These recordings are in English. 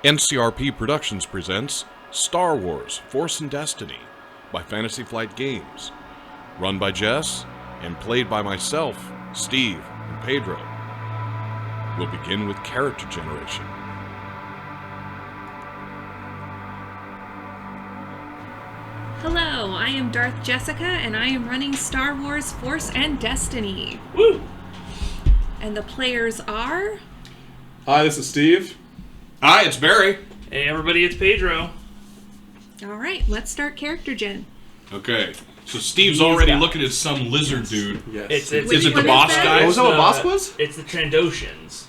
NCRP Productions presents Star Wars: Force and Destiny by Fantasy Flight Games, run by Jess and played by myself, Steve, and Pedro. We'll begin with character generation. Hello, I am Darth Jessica, and I am running Star Wars: Force and Destiny. Woo! And the players are... Hi, this is Steve. Hi, it's Barry. Hey everybody, it's Pedro. Alright, let's start character gen. Okay, so Steve's He's already got- looking at some lizard dude. Yes. It's Is it one the is boss that? guy? Oh, is that what boss was? It's the Trandoshans.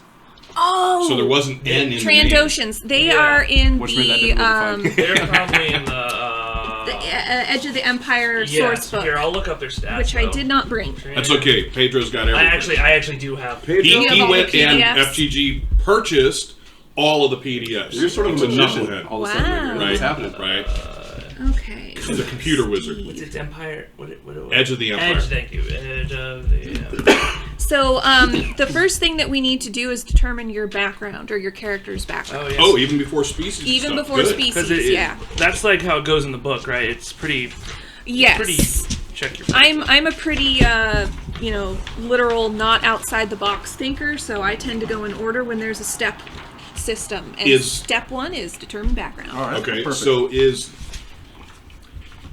Oh! So there wasn't N in the name. Trandoshans. They Yeah. are in Which made that the, difficult to find. They're probably in the Edge of the Empire source book, Here, I'll look up their stats. which I though. did not bring. That's okay. Pedro's got everything. I actually do have. Pedro? He You have all went the and PDFs? FGG purchased all of the PDFs. You're sort of a It's magician knucklehead. all of a sudden. Wow. Right. What's happening? Right? Okay. He's a computer wizard. What's its Empire? What Edge of the Empire. Edge, thank you. Edge of the. So, the first thing that we need to do is determine your background, or your character's background. Oh yeah. Oh, even before species. Even stuff. before Good. species, yeah. That's like how it goes in the book, right? It's pretty. Yes. Pretty. Check your. I'm a pretty, literal, not outside the box thinker, so I tend to go in order when there's a step system. And step one is determine background. All right. Okay, Perfect. so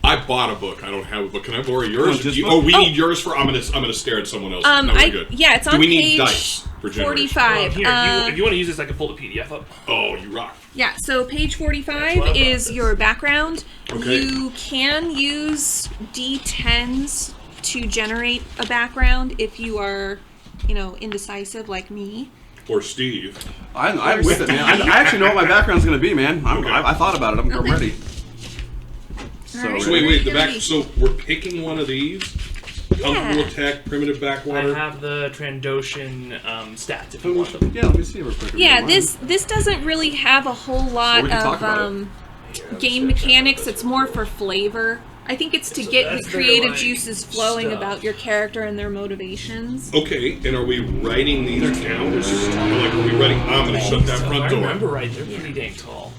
I bought a book. I don't have a book. Can I borrow yours? just You- book? we need yours for. I'm gonna stare at someone else. No, we're good. Yeah, it's on Do we page need dice for generation? 45. Here, if you want to use this, I can pull the PDF up. Oh, you rock. Yeah, so page That's what 45 I is bought. your background. Okay. You can use D10s to generate a background if you are, indecisive like me. Or Steve. I'm with it, man. I actually know what my background's going to be, man. I thought about it. I'm Okay. ready. All right. So wait. The Gonna back. be- So we're picking one of these. Comfortable Yeah. attack, primitive I backwater. have the Trandoshan stats if you want them. Yeah, let me see real quick. if you Yeah, don't mind. this doesn't really have a whole lot we can talk of about it. game mechanics. It's more for flavor. I think it's to So get that's the their, creative like, juices flowing stuff. about your character and their motivations. Okay, and are we writing these down? Or like, are we writing? I'm gonna shut that If front I door. remember right, they're pretty dang tall.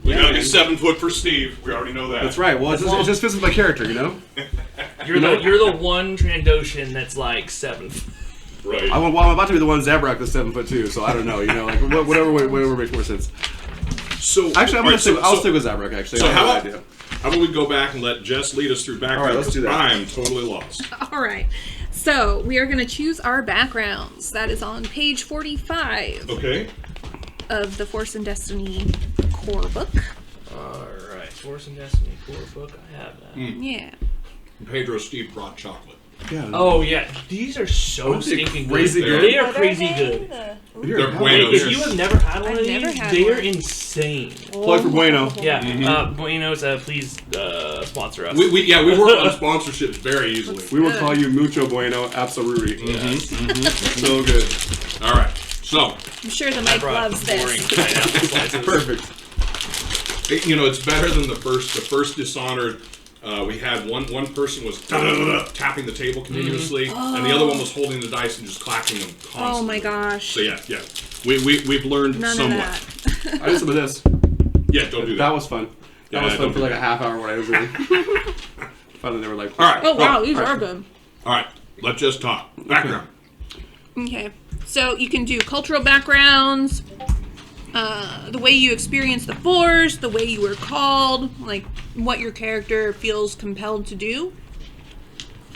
We gotta be 7 foot for Steve. We already know that. That's right. Well, it just fits with my character, you know? You're the one Trandoshan that's like 7. Right. I'm about to be the one Zabrak that's 7 foot 2, so I don't know, like whatever makes more sense. So Actually, all right, I'll stick with Zabrak, actually. So I have how no about, idea. how about we go back and let Jess lead us through background? All right, let's do that. I am totally lost. All right. So we are going to choose our backgrounds. That is on page 45 Okay. of the Force and Destiny core book. Alright, Force and Destiny core book, I have that. Yeah. Pedro Steve brought chocolate. Yeah. Oh yeah, these are so Aren't they stinking crazy good. good? They are crazy good. They're Like, buenos. if you have never had one I've of never these, had they are one. insane. Plug for Bueno. Yeah, Buenos, please sponsor us. We work on sponsorships very easily. We will call you Mucho Bueno Absoluti. So good. All right. So I'm sure the I Mike brought loves boring this. pineapple slices. Perfect. it's better than the first Dishonored. We had one person was tapping the table continuously, and the other one was holding the dice and just clacking them constantly. Oh my gosh. So yeah. We've learned None somewhat. of that. I did some of this. Yeah, don't do That that. was fun. That Yeah, was fun don't for do like that. a half hour when I was really. Finally, they were like, All right. Oh wow, well, these are good. All right. Let's just talk. Background. Okay. So you can do cultural backgrounds, the way you experience the Force, the way you were called, like what your character feels compelled to do.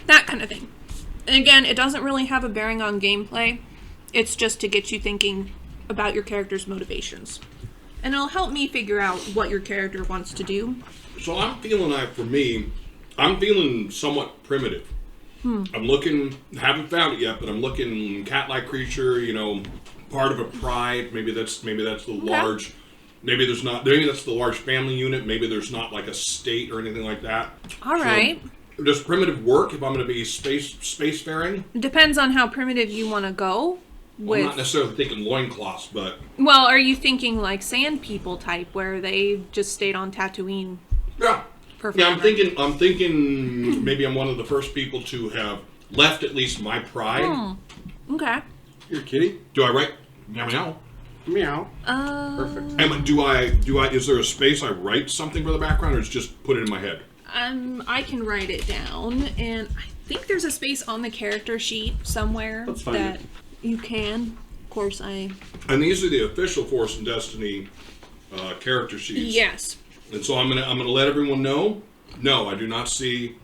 That kind of thing. And again, it doesn't really have a bearing on gameplay. It's just to get you thinking about your character's motivations. And it'll help me figure out what your character wants to do. So I'm feeling I'm feeling somewhat primitive. I'm looking, haven't found it yet, but I'm looking cat-like creature, part of a pride. Maybe that's the large, maybe that's the large family unit. Maybe there's not like a state or anything like that. All right. Does primitive work if I'm going to be spacefaring? Depends on how primitive you want to go. I'm not necessarily thinking loincloths, but Well, are you thinking like sand people type where they just stayed on Tatooine? yeah. for Yeah, I'm forever? thinking maybe I'm one of the first people to have left at least my pride. Okay. You're a kitty? Do I write? Meow meow. Meow. Perfect. And do I? Is there a space I write something for the background, or is just put it in my head? I can write it down, and I think there's a space on the character sheet somewhere Let's find that it. you can. Of course, And these are the official Force and Destiny character sheets. Yes. And so I'm gonna let everyone know. No, I do not see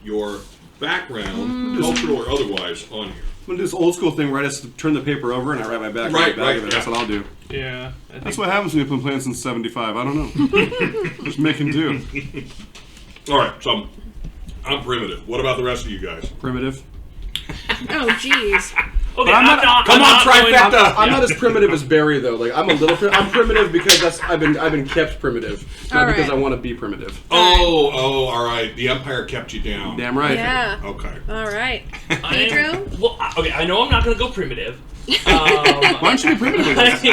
your background, cultural or otherwise, on here. I'm gonna do this old school thing where I just turn the paper over and I write my back Right, of it. right, That's what I'll do. Yeah. That's what happens when you've been playing since '75. I don't know. Just making do. All right, so I'm primitive. What about the rest of you guys? Primitive. Oh, jeez. Okay, I'm not- Come on, trifecta! I'm not as primitive as Barry though. Like I'm a little. I'm primitive because I've been kept primitive, not All because right. I want to be primitive. Oh, all right. The Empire kept you down. Damn right. Yeah. Okay. All right. Pedro? Okay, I know I'm not going to go primitive. Why don't you be primitive? With us?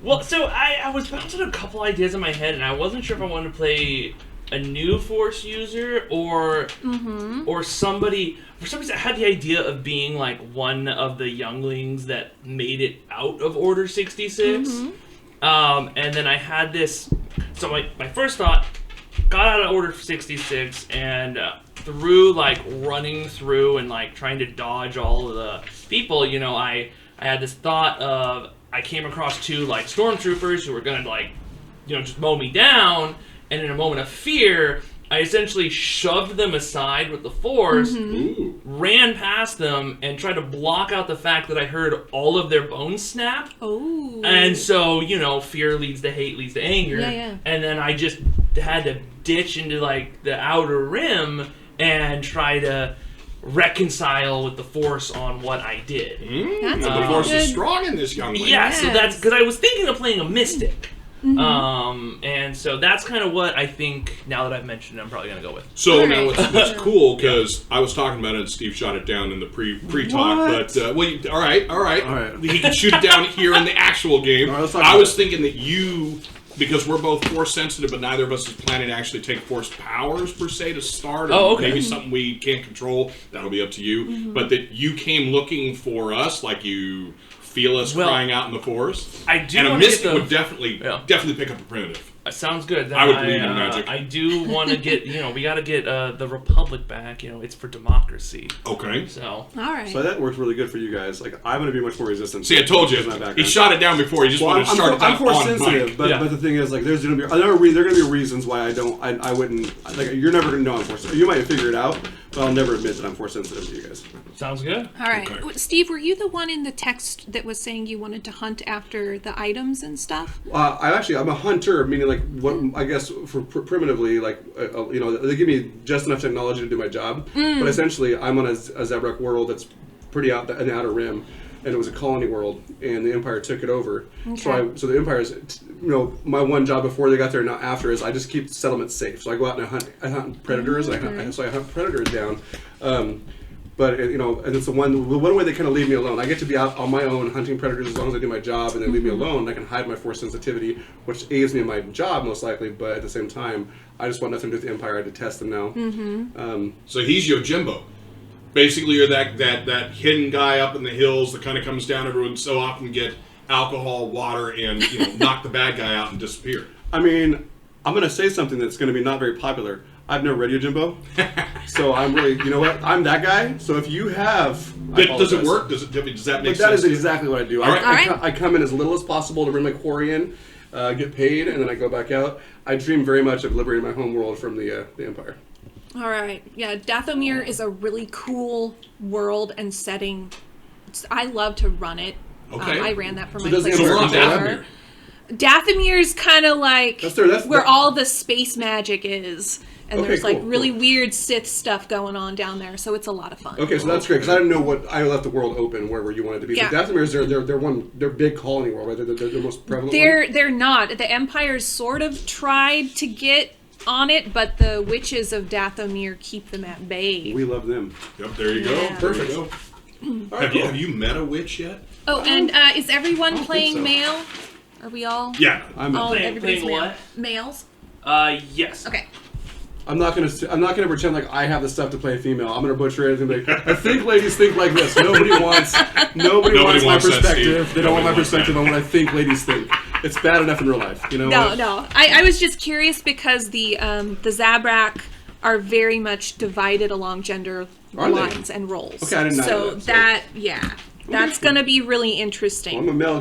Well, so I was bouncing a couple ideas in my head, and I wasn't sure if I wanted to play a new Force user or somebody. For some reason, I had the idea of being like one of the younglings that made it out of Order 66. And then I had this. So my first thought, got out of Order 66, and through like running through and like trying to dodge all of the people, you know, I had this thought of I came across two like stormtroopers who were gonna like, you know, just mow me down, and in a moment of fear, I essentially shoved them aside with the Force, Ooh. ran past them, and tried to block out the fact that I heard all of their bones snap. Oh. And so, you know, fear leads to hate, leads to anger. Yeah. And then I just had to ditch into, like, the outer rim and try to reconcile with the Force on what I did. That's The Force is good. strong in this young lady. Yeah, so Yes. that's because I was thinking of playing a mystic. And so that's kind of what I think, now that I've mentioned it, I'm probably going to go with. So All now right. what's cool, because I was talking about it and Steve shot it down in the pre-talk, What? but, all right. All right. He can shoot it down here in the actual game. All right, let's talk I about was it. thinking that you, because we're both Force sensitive, but neither of us is planning to actually take Force powers, per se, to start, or Oh, okay. maybe something we can't control, that'll be up to you, but that you came looking for us, like you feel us Well, crying out in the Force. I do and a want to Mystic get the... would definitely pick up a primitive. Sounds good. Then I would believe in magic. I do want to get, you know, we got to get the Republic back. You know, it's for democracy. Okay. So, All right. So that works really good for you guys. Like I'm gonna be much more resistant. See, I told you. because of my He background. shot it down before. He just Well, wanted to start it down I'm force on sensitive, mic. but Yeah. but the thing is, like, there's gonna be there are gonna be reasons why I wouldn't like. You're never gonna know I'm force. You might figure it out, but I'll never admit that I'm force sensitive to you guys. sounds good. All right. Okay. Steve, were you the one in the text that was saying you wanted to hunt after the items and stuff? I'm a hunter, meaning like what I guess for primitively, like you know, they give me just enough technology to do my job, but essentially I'm on a Zabrak world that's pretty out in the outer rim, and it was a colony world, and the Empire took it over. Okay. So the Empire's, you know, my one job before they got there, now after, is I just keep settlements safe. So I go out and I hunt predators. I hunt predators down. But you know, and it's the one way they kind of leave me alone. I get to be out on my own hunting predators as long as I do my job, and they leave me alone. I can hide my force sensitivity, which aids me in my job most likely. But at the same time, I just want nothing to do with the Empire. I detest them now. So he's Yojimbo. Basically, you're that hidden guy up in the hills that kind of comes down every so often, get alcohol, water, and knock the bad guy out and disappear. I mean, I'm gonna say something that's gonna be not very popular. I've never read Yojimbo, so I'm really, you know what? I'm that guy. So if you have, I Does it apologize. work? Does that make But sense? that is to you? exactly what I do. All right. I come in as little as possible to bring my quarry in, get paid, and then I go back out. I dream very much of liberating my home world from the Empire. All right. Yeah, Dathomir is a really cool world and setting. I love to run it. Okay. I ran that for my does the place So we're on Empire before. Dathomir. Dathomir's kind of like That's where all the space magic is. And Okay, there's like cool, really cool. weird Sith stuff going on down there, so it's a lot of fun. Okay, so that's great because I didn't know what I left the world open wherever you wanted to be. Yeah. So Dathomir's they're big colony world, right? They're the most prevalent. They're not. The Empire's sort of tried to get on it, but the witches of Dathomir keep them at bay. We love them. Yep, there you go. Yeah. Perfect. There you go. All right, Have you met a witch yet? Oh, and is everyone think playing so. male? Are we all? Yeah. I'm All Playing everybody's what? males. Yes. Okay. I'm not gonna pretend like I have the stuff to play a female. I'm gonna butcher it and be like, I think ladies think like this. Nobody wants my perspective. They don't want my perspective on what I think ladies think. It's bad enough in real life, you know. No. I was just curious because the Zabrak are very much divided along gender lines and roles. Okay, I didn't know so that. That's gonna be really interesting. Well, I'm a male,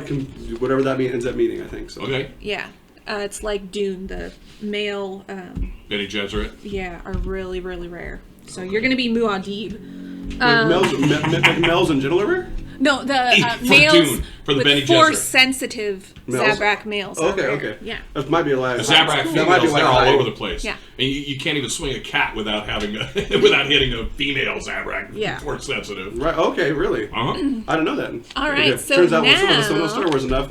whatever that ends up meaning, I think. So. Okay. Yeah. It's like Dune, the male. Bene Gesserit. Yeah, are really, really rare. So you're gonna be Muad'Dib. Males in general are rare? No, the For males Dune, for the with Bene Force Gesserit. sensitive Males? Zabrak males. are Okay, rare. okay. Yeah. That might be a lie. The Zabrak That might be females, why they're all I- over the place. Yeah. And you can't even swing a cat without having without hitting a female Zabrak. Yeah. Force sensitive. Right. Okay. Really. Uh-huh. I didn't know that. All right, Okay. so turns out now- someone knows Star Wars enough.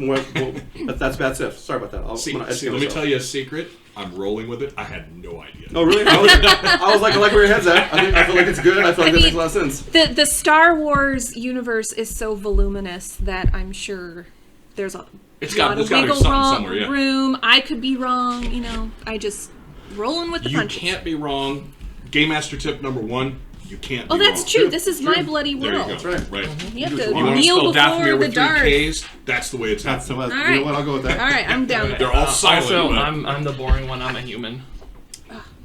That's bad stuff. Sorry about that. Let me tell you a secret. I'm rolling with it. I had no idea. Oh really? I was like, I like where your head's at. I feel like it's good. I feel like that makes a lot of sense. The Star Wars universe is so voluminous that I'm sure there's a It's lot got of to be wiggle something somewhere, yeah. room. I could be wrong. You know, I just rolling with the You punches. can't be wrong. Game Master tip number 1, you can't be Oh, that's wrong. true. True, This is true. my bloody There you world. go. That's right. Right. You have You to You want to kneel spell before Dathomir the with 3 dark. Ks? That's the way it's That's happening. what, All you know right. what? I'll go with that. All right, I'm down with They're that. all silent. Also, but- I'm the boring one. I'm a human.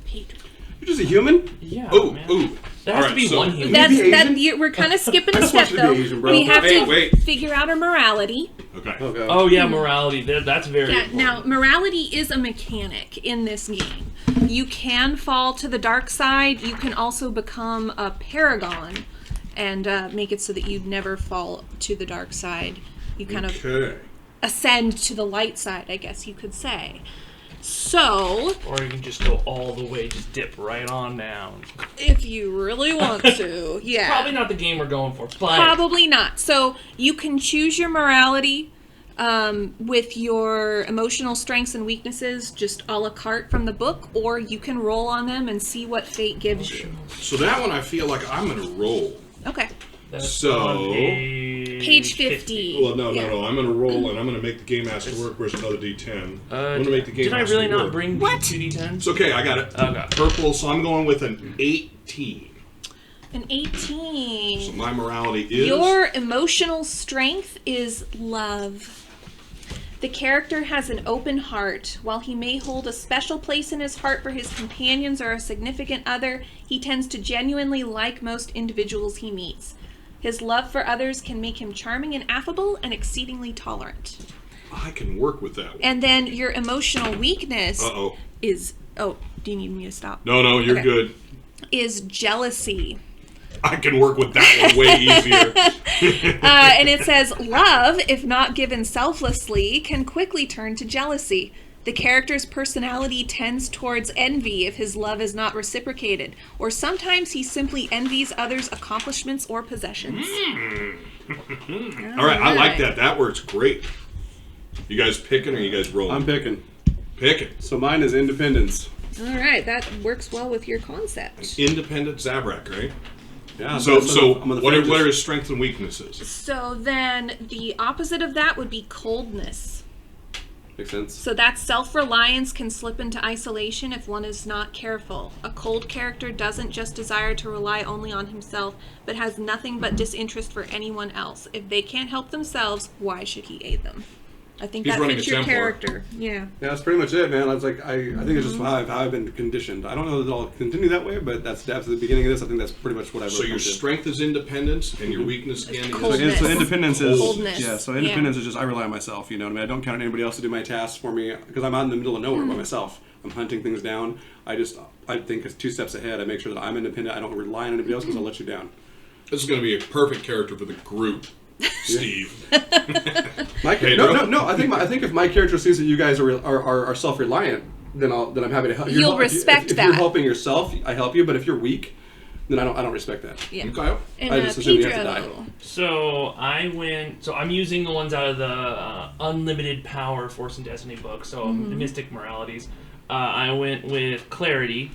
Pedro. You're just a human. Yeah. Ooh, man. ooh. There has All to be right, so- one human. That's be that. Asian? We're kind of skipping I a just want step you to be though. Asian, bro. We have to Wait. figure out our morality. Okay. Okay. Oh yeah, morality. That's very. Yeah, important. now morality is a mechanic in this game. You can fall to the dark side. You can also become a paragon and make it so that you never fall to the dark side. You kind of Okay. ascend to the light side, I guess you could say. So, Or you can just go all the way, just dip right on down. if you really want to, yeah. Probably not the game we're going for, but Probably not. So you can choose your morality with your emotional strengths and weaknesses just a la carte from the book, or you can roll on them and see what fate gives you. So that one I feel like I'm going to roll. Okay. that's So- on Page 50. Well, no. I'm going to roll and I'm going to make the Game Master work versus another D10. I'm going to make the Game Did I Master really not work. bring What? 2d10s? It's okay, I got it. Okay. Purple, so I'm going with an 18. An 18. So my morality is... Your emotional strength is love. The character has an open heart. While he may hold a special place in his heart for his companions or a significant other, he tends to genuinely like most individuals he meets. His love for others can make him charming and affable and exceedingly tolerant. I can work with that one. And then your emotional weakness Uh-oh. is... Oh, do you need me to stop? No, you're Okay. good. Is jealousy. I can work with that one way easier. And it says, love, if not given selflessly, can quickly turn to jealousy. The character's personality tends towards envy if his love is not reciprocated, or sometimes he simply envies others' accomplishments or possessions. All right, I like that. That works great. You guys picking or you guys rolling? I'm picking. Picking. So mine is independence. All right, that works well with your concept. Independent Zabrak, right? Yeah. So I'm on the what fringes. are his strengths and weaknesses? So then the opposite of that would be coldness. Makes sense. So that self-reliance can slip into isolation if one is not careful. A cold character doesn't just desire to rely only on himself, but has nothing but disinterest for anyone else. If they can't help themselves, why should he aid them? I think He's that running fits a your Templar. character. Yeah. Yeah, that's pretty much it, man. I was like, I think it's just how I've been conditioned. I don't know that I'll continue that way, but that's after the beginning of this. I think that's pretty much what I've. So your strength is independence, and your weakness again Cold. is... So independence is Coldness. yeah. So independence is just I rely on myself. You know what I mean? I don't count on anybody else to do my tasks for me because I'm out in the middle of nowhere by myself. I'm hunting things down. I think it's 2 steps ahead. I make sure that I'm independent. I don't rely on anybody else because I'll let you down. This is going to be a perfect character for the group, Steve. No. I think if my character sees that you guys are self-reliant, then I'm happy to help. You'll respect if that. you're helping yourself, I help you. But if you're weak, then I don't respect that. Yeah. Okay. And I just assume you have to Pedro. So I'm using the ones out of the Unlimited Power Force and Destiny book. So Mystic Moralities. I went with clarity.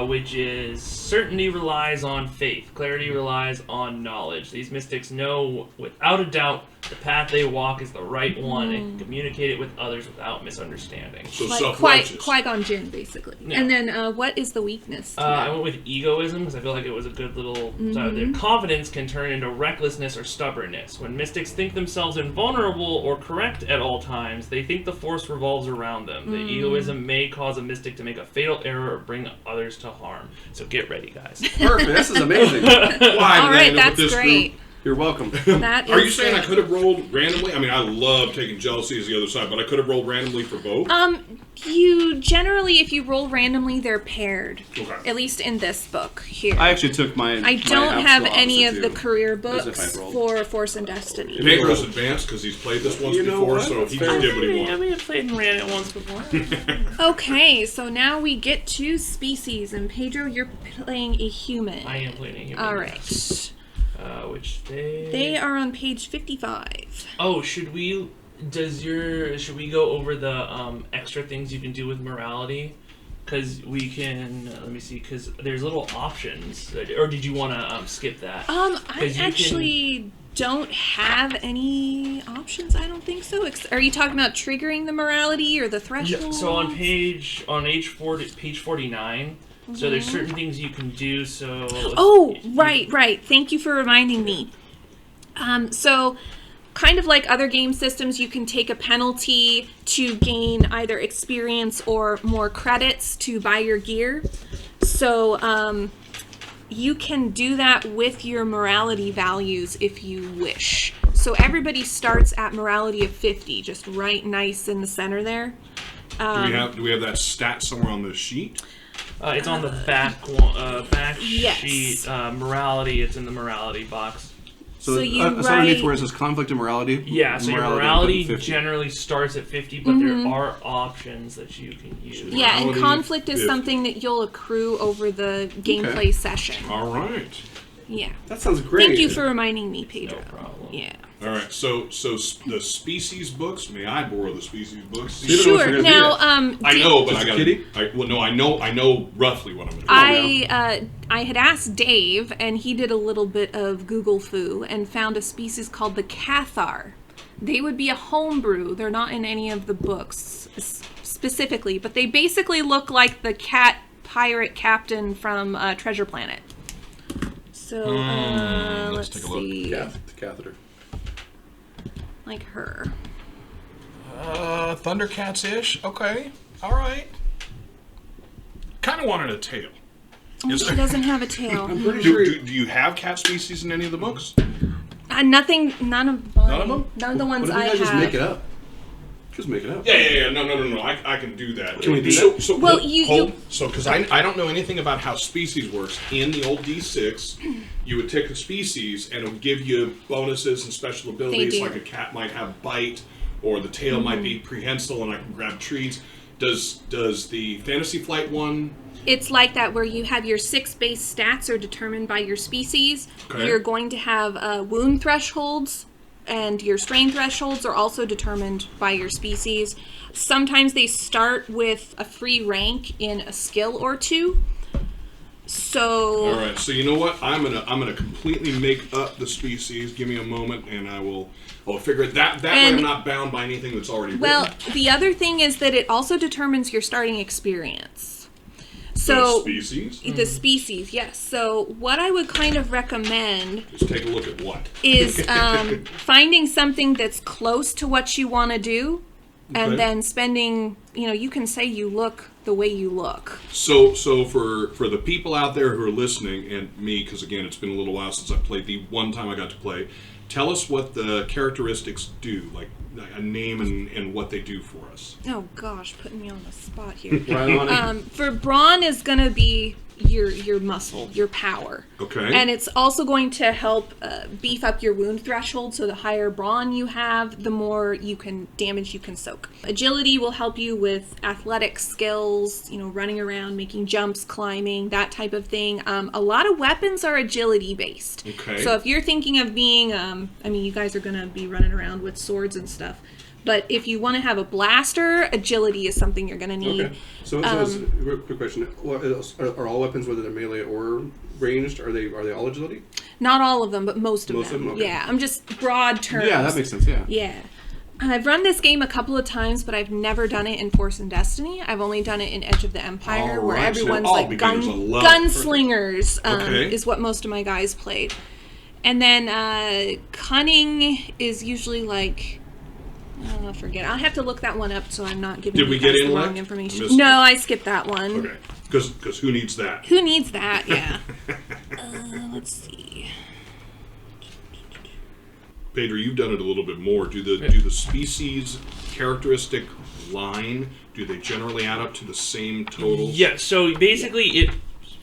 which is certainty relies on faith, clarity relies on knowledge. These mystics know without a doubt the path they walk is the right one and can communicate it with others without misunderstanding. So Like self-righteous. Qui-Gon Jinn, basically. Yeah. And then what is the weakness to I that? went with egoism because I feel like it was a good little... So their confidence can turn into recklessness or stubbornness. When mystics think themselves invulnerable or correct at all times, they think the Force revolves around them. The egoism may cause a mystic to make a fatal error or bring others to harm. So get ready, guys. Perfect. This is amazing. Why All did I right, end up with that's this great. group? You're welcome. That Are is you saying great. I could have rolled randomly? I mean, I love taking jealousy as the other side, but I could have rolled randomly for both? You generally, if you roll randomly, they're paired. Okay. At least in this book here. I actually took mine. I don't have any of the career. career As if books I rolled. for Force and Destiny. Pedro's advanced because he's played this once You know before, what? so That's he fair. just did what he I wanted. may have played and ran it once before. Okay, so now we get to species, and Pedro, you're playing a human. I am playing a human. All right. Which they... They are on page 55. Oh, should we go over the extra things you can do with morality? Because we can, let me see, because there's little options. Or did you want to skip that? I 'Cause you actually don't have any options. I don't think so. Are you talking about triggering the morality or the threshold? So on page 49, so there's certain things you can do. So Oh, right. Thank you for reminding me. So, kind of like other game systems, you can take a penalty to gain either experience or more credits to buy your gear. So, you can do that with your morality values if you wish. So everybody starts at morality of 50, just right nice in the center there. Do we have that stat somewhere on the sheet? it's on the back yes. sheet. Morality, it's in the morality box. So you underneath write- where it says conflict and morality. Yeah, so your I'm morality putting 50. generally starts at 50, but there are options that you can use. Yeah, and Morality conflict is 50. something that you'll accrue over the gameplay session. All right. Yeah. That sounds great. Thank you for reminding me, Pedro. No problem. Yeah. All right. So the species books. May I borrow the species books? You don't know what Sure. you're gonna Now, I know, but Just I got. kitty? I know roughly what I'm going to do. I had asked Dave, and he did a little bit of Google foo and found a species called the Cathar. They would be a homebrew. They're not in any of the books specifically, but they basically look like the cat pirate captain from Treasure Planet. So let's take a look. see, Catheter. like her. Thundercats-ish. Okay. All right. Kind of wanted a tail. She doesn't have a tail. Pretty sure. Do you have cat species in any of the books? Nothing. None of mine. None of them? None of the ones What if you I guys have. just make it up? Just make it up. Yeah. No. I can do that. Can we do so, that? So, Well, hold. So, because I don't know anything about how species works. In the old D6, you would take a species and it would give you bonuses and special abilities. do. Like a cat might have bite, or the tail might be prehensile, and I can grab trees. Does the Fantasy Flight one? It's like that where you have your 6 base stats are determined by your species. Okay. You're going to have wound thresholds, and your strain thresholds are also determined by your species. Sometimes they start with a free rank in a skill or two. So All right. So you know what? I'm gonna completely make up the species. Give me a moment, and I'll figure it. That way And- I'm not bound by anything that's already well, written. the other thing is that it also determines your starting experience. The So species. the species, yes. So what I would kind of recommend Just take a look at what. is finding something that's close to what you want to do, and Okay. then spending, you can say you look the way you look. So for the people out there who are listening, and me, because again, it's been a little while since I played. The one time I got to play, tell us what the characteristics do, like a name and what they do for us. Oh gosh, putting me on the spot here. Right on it. For brawn is going to be your muscle, your power. Okay. And it's also going to help beef up your wound threshold, so the higher brawn you have, the more damage you can soak. Agility will help you with athletic skills, running around, making jumps, climbing, that type of thing. A lot of weapons are agility based. Okay. So if you're thinking of being, you guys are going to be running around with swords and stuff. But if you want to have a blaster, agility is something you're going to need. Okay. So real quick question: are all weapons, whether they're melee or ranged, are they all agility? Not all of them, but most of them. Okay. Yeah, I'm just broad terms. Yeah, that makes sense. Yeah. Yeah. I've run this game a couple of times, but I've never done it in Force and Destiny. I've only done it in Edge of the Empire, All where right, so everyone's all like beginners will love it. gunslingers Okay. is what most of my guys played. And then Cunning is usually like... Oh, forget. I'll have to look that one up so I'm not giving Did we you get guys the intellect? wrong information. I missed No, it. I skipped that one. Okay. Because who needs that? Who needs that? Yeah. Let's see. Pedro, you've done it a little bit more. Do the species characteristic line, do they generally add up to the same total? Yeah, so basically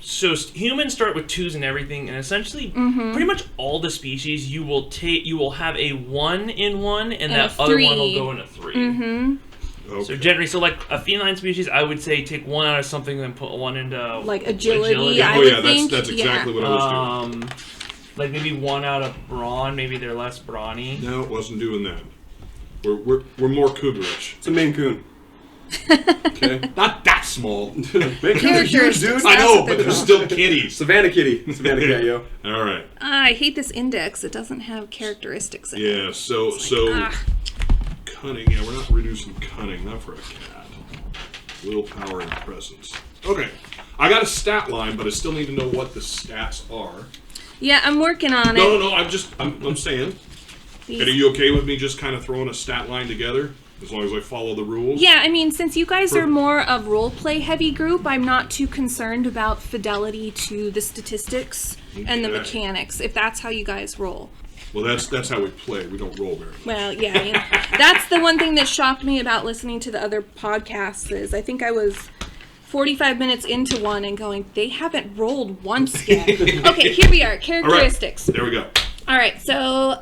humans start with 2s and everything, and essentially pretty much all the species you will have a 1 in one, and that other one will go in a 3. Okay. So generally, like a feline species, I would say take 1 out of something and then put 1 into Like agility, I Oh would yeah, think. that's exactly what I was doing. like maybe 1 out of brawn. Maybe they're less brawny. No, it wasn't doing that. We're more cougarage. It's a Maine Coon. Okay, not that small. Maine Coons are huge, Characters. dude. I know, what but they're they're still kitties. Savannah kitty. Savannah cat, yo. All right. I hate this index. It doesn't have characteristics in it. Yeah. So cunning. Yeah, we're not reducing cunning. Not for a cat. Willpower and presence. Okay. I got a stat line, but I still need to know what the stats are. Yeah, I'm working on it. No. I'm saying. And are you okay with me just kind of throwing a stat line together? As long as I follow the rules? Yeah, I mean, since you guys are more of roleplay heavy group, I'm not too concerned about fidelity to the statistics and the Okay. mechanics, if that's how you guys roll. Well, that's how we play. We don't roll very much. Well, yeah, I mean, that's the one thing that shocked me about listening to the other podcasts is I think I was 45 minutes into one and going, they haven't rolled once yet. Okay, here we are, characteristics. All right. There we go. All right, so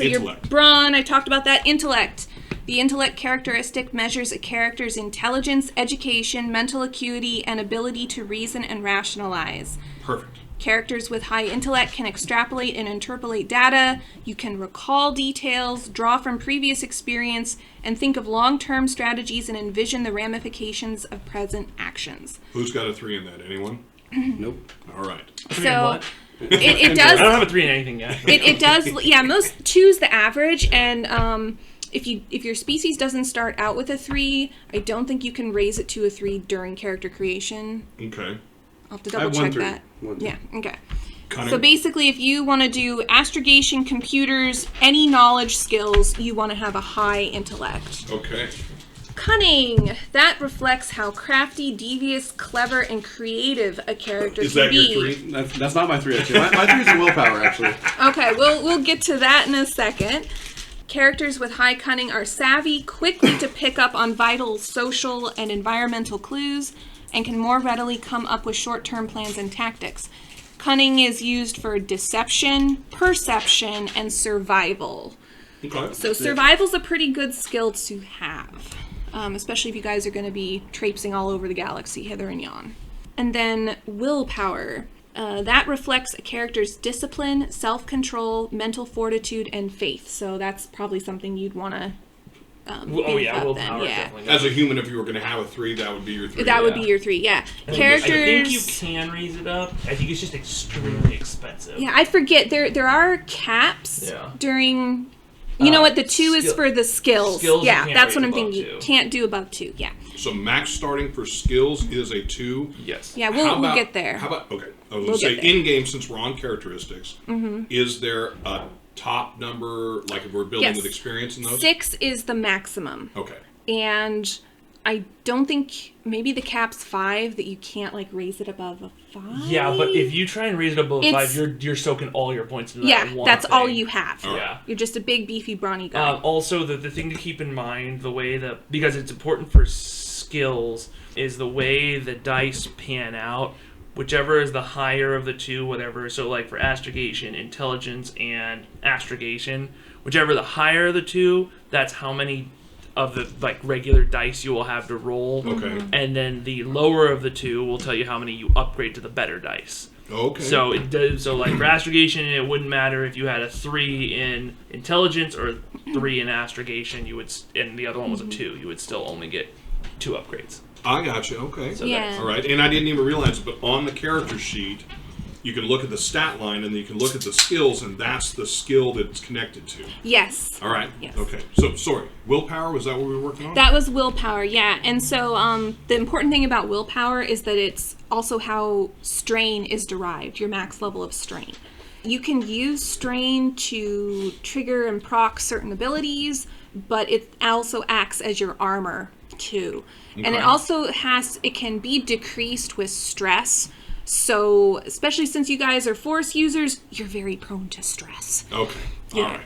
your Intellect. brawn, I talked about that. Intellect. The intellect characteristic measures a character's intelligence, education, mental acuity, and ability to reason and rationalize. Perfect. Characters with high intellect can extrapolate and interpolate data. You can recall details, draw from previous experience, and think of long-term strategies and envision the ramifications of present actions. Who's got a 3 in that? Anyone? Nope. All right. So what? it I does. don't have a 3 in anything yet. It does. Yeah, most 2's the average, and if your species doesn't start out with a 3, I don't think you can raise it to a 3 during character creation. Okay. I'll have to I double have check 1 that. 3. 1 3. Yeah. Okay. Cunning. So basically, if you want to do astrogation, computers, any knowledge skills, you want to have a high intellect. Okay. Cunning. That reflects how crafty, devious, clever, and creative a character Is can that be. your 3? That's not my 3, actually. My 3 is a willpower, actually. Okay, we'll get to that in a second. Characters with high cunning are savvy, quickly to pick up on vital social and environmental clues, and can more readily come up with short-term plans and tactics. Cunning is used for deception, perception, and survival. Okay. So survival's a pretty good skill to have, especially if you guys are going to be traipsing all over the galaxy, hither and yon. And then willpower. That reflects a character's discipline, self-control, mental fortitude, and faith. So that's probably something you'd want to willpower then. Yeah. definitely. As a human, if you were going to have a 3, that would be your 3. That would be your 3, yeah. I Characters... think you can raise it up. I think it's just extremely expensive. Yeah, I forget. There are caps Yeah. during... You know what? The 2 is skill- for the skills. skills you Yeah, can't that's what raise I'm above thinking. 2. You can't do above 2, yeah. So max starting for skills is a 2. Yes. Yeah, How we'll about- get there. How about, okay, I was We'll going to say, get there. in-game, since we're on characteristics, is there a top number, like if we're building Yes. with experience in those? 6 is the maximum. Okay. And I don't think... Maybe the cap's 5, that you can't, like, raise it above a 5? Yeah, but if you try and raise it above It's- 5, you're soaking all your points into Yeah, that one that's thing. all you have. Yeah. You're just a big, beefy, brawny guy. Also, the thing to keep in mind, the way that, because it's important for skills, is the way the dice pan out. Whichever is the higher of the 2, whatever. So, like for astrogation, intelligence, and astrogation, whichever the higher of the 2, that's how many of the like regular dice you will have to roll. Okay. And then the lower of the 2 will tell you how many you upgrade to the better dice. Okay. So it does. So like for astrogation, it wouldn't matter if you had a 3 in intelligence or 3 in astrogation. You would, and the other one was a 2. You would still only get 2 upgrades. I got you. Okay. So Yeah. All right. And I didn't even realize it, but on the character sheet, you can look at the stat line and then you can look at the skills, and that's the skill that it's connected to. Yes. All right. Yes. Okay. So, sorry. Willpower, was that what we were working on? That was willpower, yeah. And so the important thing about willpower is that it's also how strain is derived, your max level of strain. You can use strain to trigger and proc certain abilities, but it also acts as your armor too. And it Okay. also it can be decreased with stress. So, especially since you guys are force users, you're very prone to stress. Okay. Yeah. All right.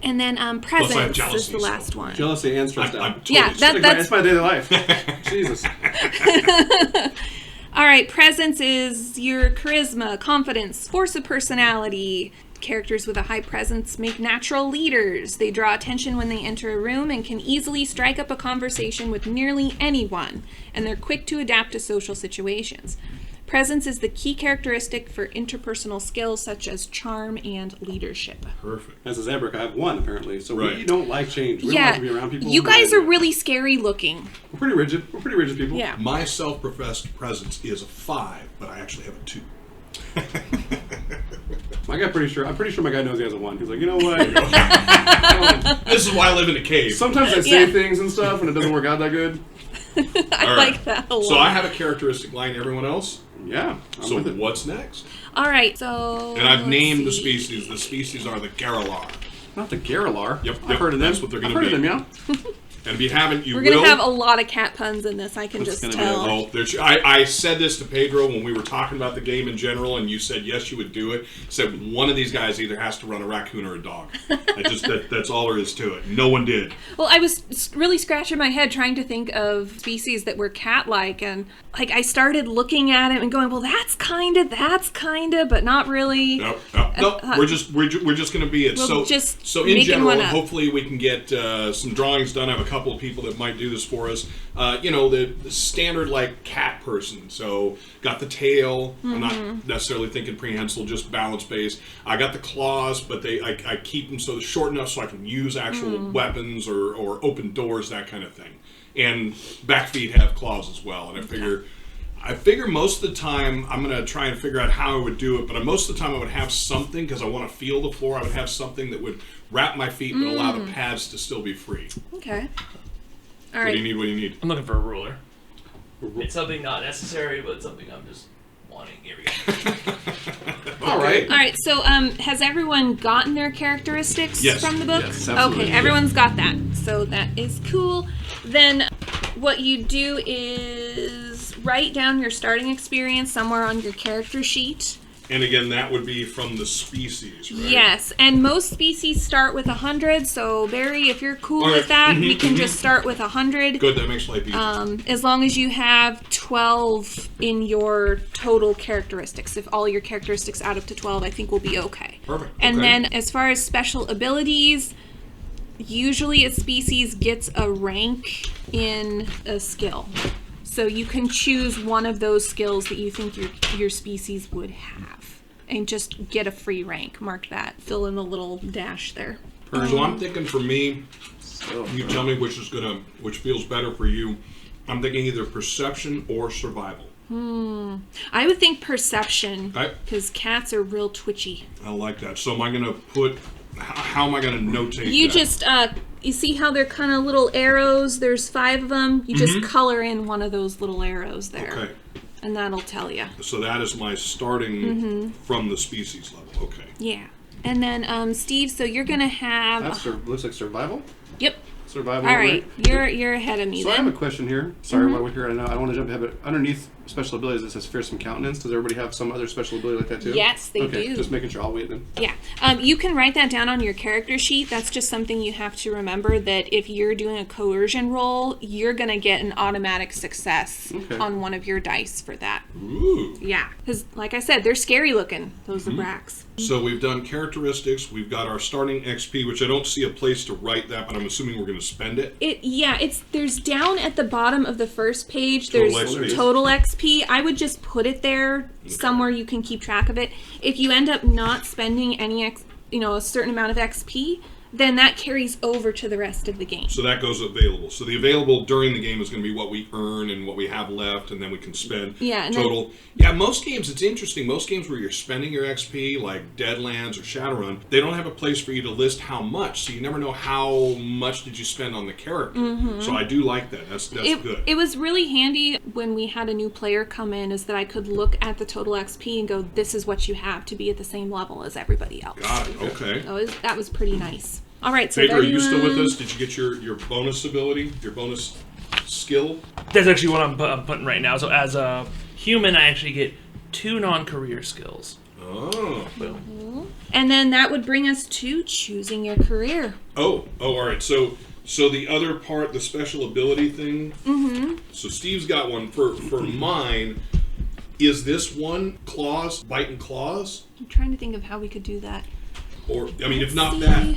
And then Plus, I have presence is jealousy, the so- last one. Jealousy and stressed I'm out. totally Yeah, that's- It's my daily life. Jesus. All right, presence is your charisma, confidence, force of personality. Characters with a high presence make natural leaders. They draw attention when they enter a room and can easily strike up a conversation with nearly anyone, and they're quick to adapt to social situations. Presence is the key characteristic for interpersonal skills such as charm and leadership. Perfect. As a Zabrak, I have 1 apparently, so we Right. don't like change. We don't Yeah, like to be around people. you guys are And really scary looking. We're pretty rigid. We're pretty rigid people. Yeah. My self-professed presence is a 5, but I actually have a 2. My guy, I'm pretty sure my guy knows he has a 1. He's like, you know what? This is why I live in a cave. Sometimes I say Yeah. things and stuff, and it doesn't work out that good. I All right. like that a lot. So I have a characteristic line. Everyone else? Yeah. I'm So with it. what's next? All right, so And I've let's named the see. species. The species are the Garalaar. Not the Garalaar. Yep, I've yep, heard of them. that's what they're gonna I've heard be. of them, yeah. And if you haven't, you We're will. gonna have a lot of cat puns in this. I can It's just gonna be tell. Oh, I said this to Pedro when we were talking about the game in general, and you said yes, you would do it. Said one of these guys either has to run a raccoon or a dog. That's all there is to it. No one did. Well, I was really scratching my head trying to think of species that were cat-like, and like I started looking at it and going, "Well, that's kind of, but not really." Nope. We're just gonna be it. We'll So just so in making general, one up. hopefully we can get some drawings done. I have a couple of people that might do this for us. The standard like cat person. So got the tail. I'm not necessarily thinking prehensile, just balance based. I got the claws, but I keep them so they're short enough so I can use actual weapons or open doors, that kind of thing. And back feet have claws as well. And I figure most of the time I'm going to try and figure out how I would do it, but most of the time I would have something, because I want to feel the floor, I would have something that would wrap my feet but allow the pads to still be free. Okay. All What do you right. need? What do you need? I'm looking for a ruler. It's something not necessary, but something I'm just wanting. Here we go. All right. All right. So, has everyone gotten their characteristics Yes. from the book? Yes, absolutely. Okay, everyone's got that. So that is cool. Then, what you do is write down your starting experience somewhere on your character sheet. And again, that would be from the species, right? Yes, and most species start with 100. So Barry, if you're cool All with right. that, we can just start with 100. Good, that makes life easy. As long as you have 12 in your total characteristics. If all your characteristics add up to 12, I think we'll be okay. Perfect. And Okay. then as far as special abilities, usually a species gets a rank in a skill. So you can choose one of those skills that you think your species would have and just get a free rank. Mark that. Fill in the little dash there. So I'm thinking for me, So, you tell me which feels better for you. I'm thinking either perception or survival. I would think perception Okay. because cats are real twitchy. I like that. So am I going to how am I going to notate You that? just, you see how they're kind of little arrows? There's 5 of them. You just color in one of those little arrows there. Okay. And that'll tell you. So that is my starting from the species level. Okay. Yeah. And then, Steve, so you're going to have... that looks like survival. Yep. Survival. All right. You're ahead of me So I have then. a question here. Sorry, while we're here, I know I don't want to jump ahead, but underneath special abilities it says fearsome countenance. Does everybody have some other special ability like that too? Yes, they okay, do. Just making sure. I'll wait then. Yeah. You can write that down on your character sheet. That's just something you have to remember, that if you're doing a coercion roll, you're going to get an automatic success Okay. on one of your dice for that. Ooh. Yeah. Because, like I said, they're scary looking, those Zabraks. So we've done characteristics. We've got our starting XP, which I don't see a place to write that, but I'm assuming we're going to spend it. There's down at the bottom of the first page. Total There's XP. total XP. I would just put it there somewhere you can keep track of it. If you end up not spending any a certain amount of XP, then that carries over to the rest of the game. So that goes available. So the available during the game is going to be what we earn and what we have left, and then we can spend total. Most games, it's interesting. Most games where you're spending your XP, like Deadlands or Shadowrun, they don't have a place for you to list how much, so you never know how much did you spend on the character. So I do like that. That's good. It was really handy when we had a new player come in, is that I could look at the total XP and go, this is what you have to be at the same level as everybody else. Got it. Okay. That was pretty nice. All right, so Pedro, are you still with us? Did you get your bonus ability, your bonus skill? That's actually what I'm putting right now. So as a human, I actually get 2 non-career skills. Oh. Boom. And then that would bring us to choosing your career. Oh, all right. So the other part, the special ability thing. Mm-hmm. So Steve's got one. For mine, is this one claws, bite and claws? I'm trying to think of how we could do that. Or if not that.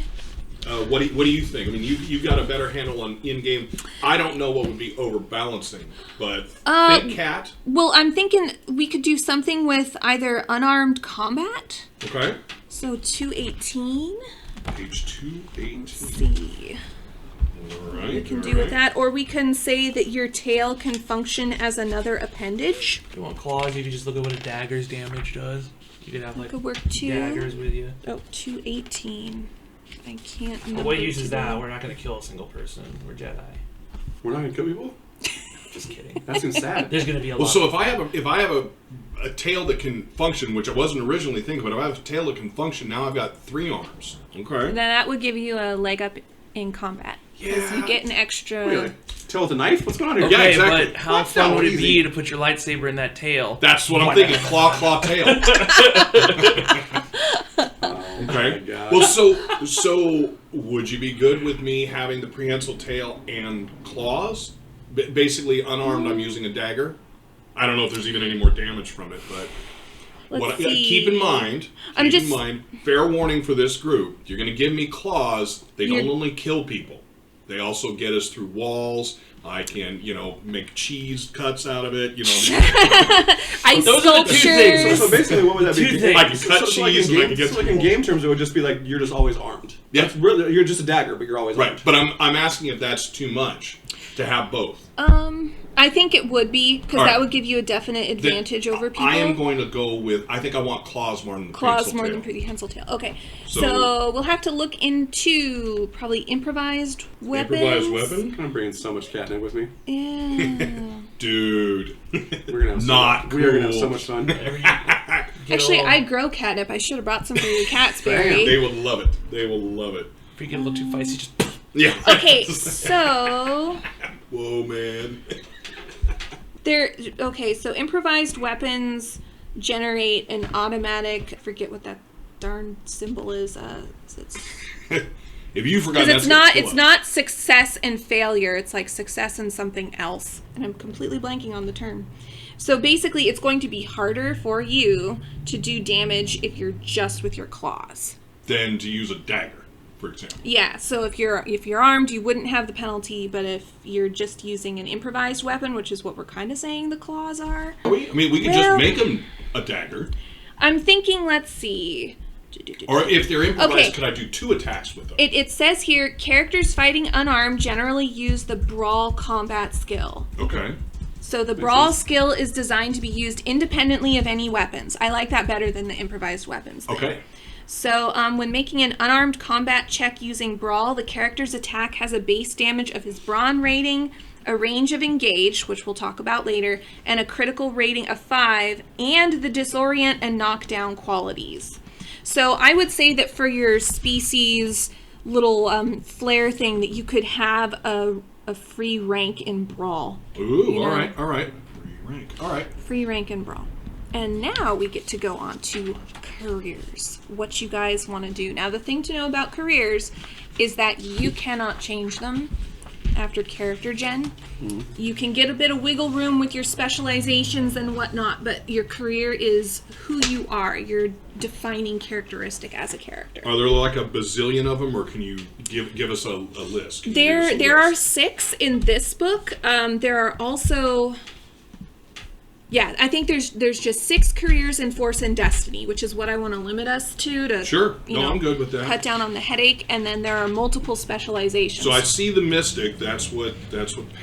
What do you think? I mean, you've got a better handle on in-game. I don't know what would be overbalancing, but think cat. Well, I'm thinking we could do something with either unarmed combat. Okay. So 218. Page 218. Let's see. All right. We can do with that, or we can say that your tail can function as another appendage. If you want claws, you can just look at what a dagger's damage does. You could have like could work too. daggers with you. Oh, 218. I can't. Well, what use is that? We're not going to kill a single person. We're Jedi. We're not gonna kill people. Just kidding. That seems sad. There's going to be a lot. Well, so if I have a tail that can function, which I wasn't originally thinking, but if I have a tail that can function, now I've got 3 arms. Okay. Then that would give you a leg up in combat. Because you get an extra. Really? Tail with a knife? What's going on here? Yeah, Okay, exactly. but how That's fun not would it easy. be to put your lightsaber in that tail? That's what I'm Why thinking. not? Claw, tail. Oh Okay. my God. Well, so would you be good with me having the prehensile tail and claws? Basically, unarmed, I'm using a dagger. I don't know if there's even any more damage from it, but Let's see. keep in mind, fair warning for this group, you're going to give me claws. They don't only kill people. They also get us through walls. I can, make cheese cuts out of it. Ice Those are the 2 sculptures. things. So basically, what would that be? Two things. I can cut cheese and I can get So like in game terms, it would just be like you're just always armed. Yeah. That's really, you're just a dagger, but you're always right. armed. But I'm asking if that's too much to have both. I think it would be, because All right. that would give you a definite advantage over people. I am going to go with. I think I want claws more than Claws prehensile more tail. than prehensile tail. Okay, So- so we'll have to look into probably improvised weapons. Improvised weapon, I'm bringing so much catnip with me. Yeah. dude. We're gonna have Not we are gonna have so cool. much fun. Actually, I grow catnip. I should have brought some for your cats, Barry. They will love it. They will love it. If you get a little too feisty, just Yeah. Okay, so Whoa, man. so improvised weapons generate an automatic. I forget what that darn symbol is. If you forgot, Because that's it's not success and failure. It's like success and something else, and I'm completely blanking on the term. So basically, it's going to be harder for you to do damage if you're just with your claws. Than to use a dagger, for example. Yeah. So if you're armed, you wouldn't have the penalty. But if you're just using an improvised weapon, which is what we're kind of saying the claws are, We could Well- just make them a dagger. I'm thinking. Let's see. Or if they're improvised, Okay. could I do 2 attacks with them? It says here, characters fighting unarmed generally use the brawl combat skill. Okay. So the brawl skill is designed to be used independently of any weapons. I like that better than the improvised weapons thing. Okay. So when making an unarmed combat check using brawl, the character's attack has a base damage of his brawn rating, a range of engage, which we'll talk about later, and a critical rating of 5, and the disorient and knockdown qualities. So I would say that for your species little flare thing, that you could have a free rank in brawl. Ooh, all right. Free rank. All right. Free rank in brawl. And now we get to go on to careers. What you guys want to do. Now the thing to know about careers is that you cannot change them. after character gen. You can get a bit of wiggle room with your specializations and whatnot, but your career is who you are, your defining characteristic as a character. Are there like a bazillion of them, or can you give us a list? Can you give us a There are list? 6 in this book. There are also... Yeah, I think there's just 6 careers in Force and Destiny, which is what I want to limit us to Sure. you No, know, I'm good with that. cut down on the headache, and then there are multiple specializations. So I see the Mystic. That's what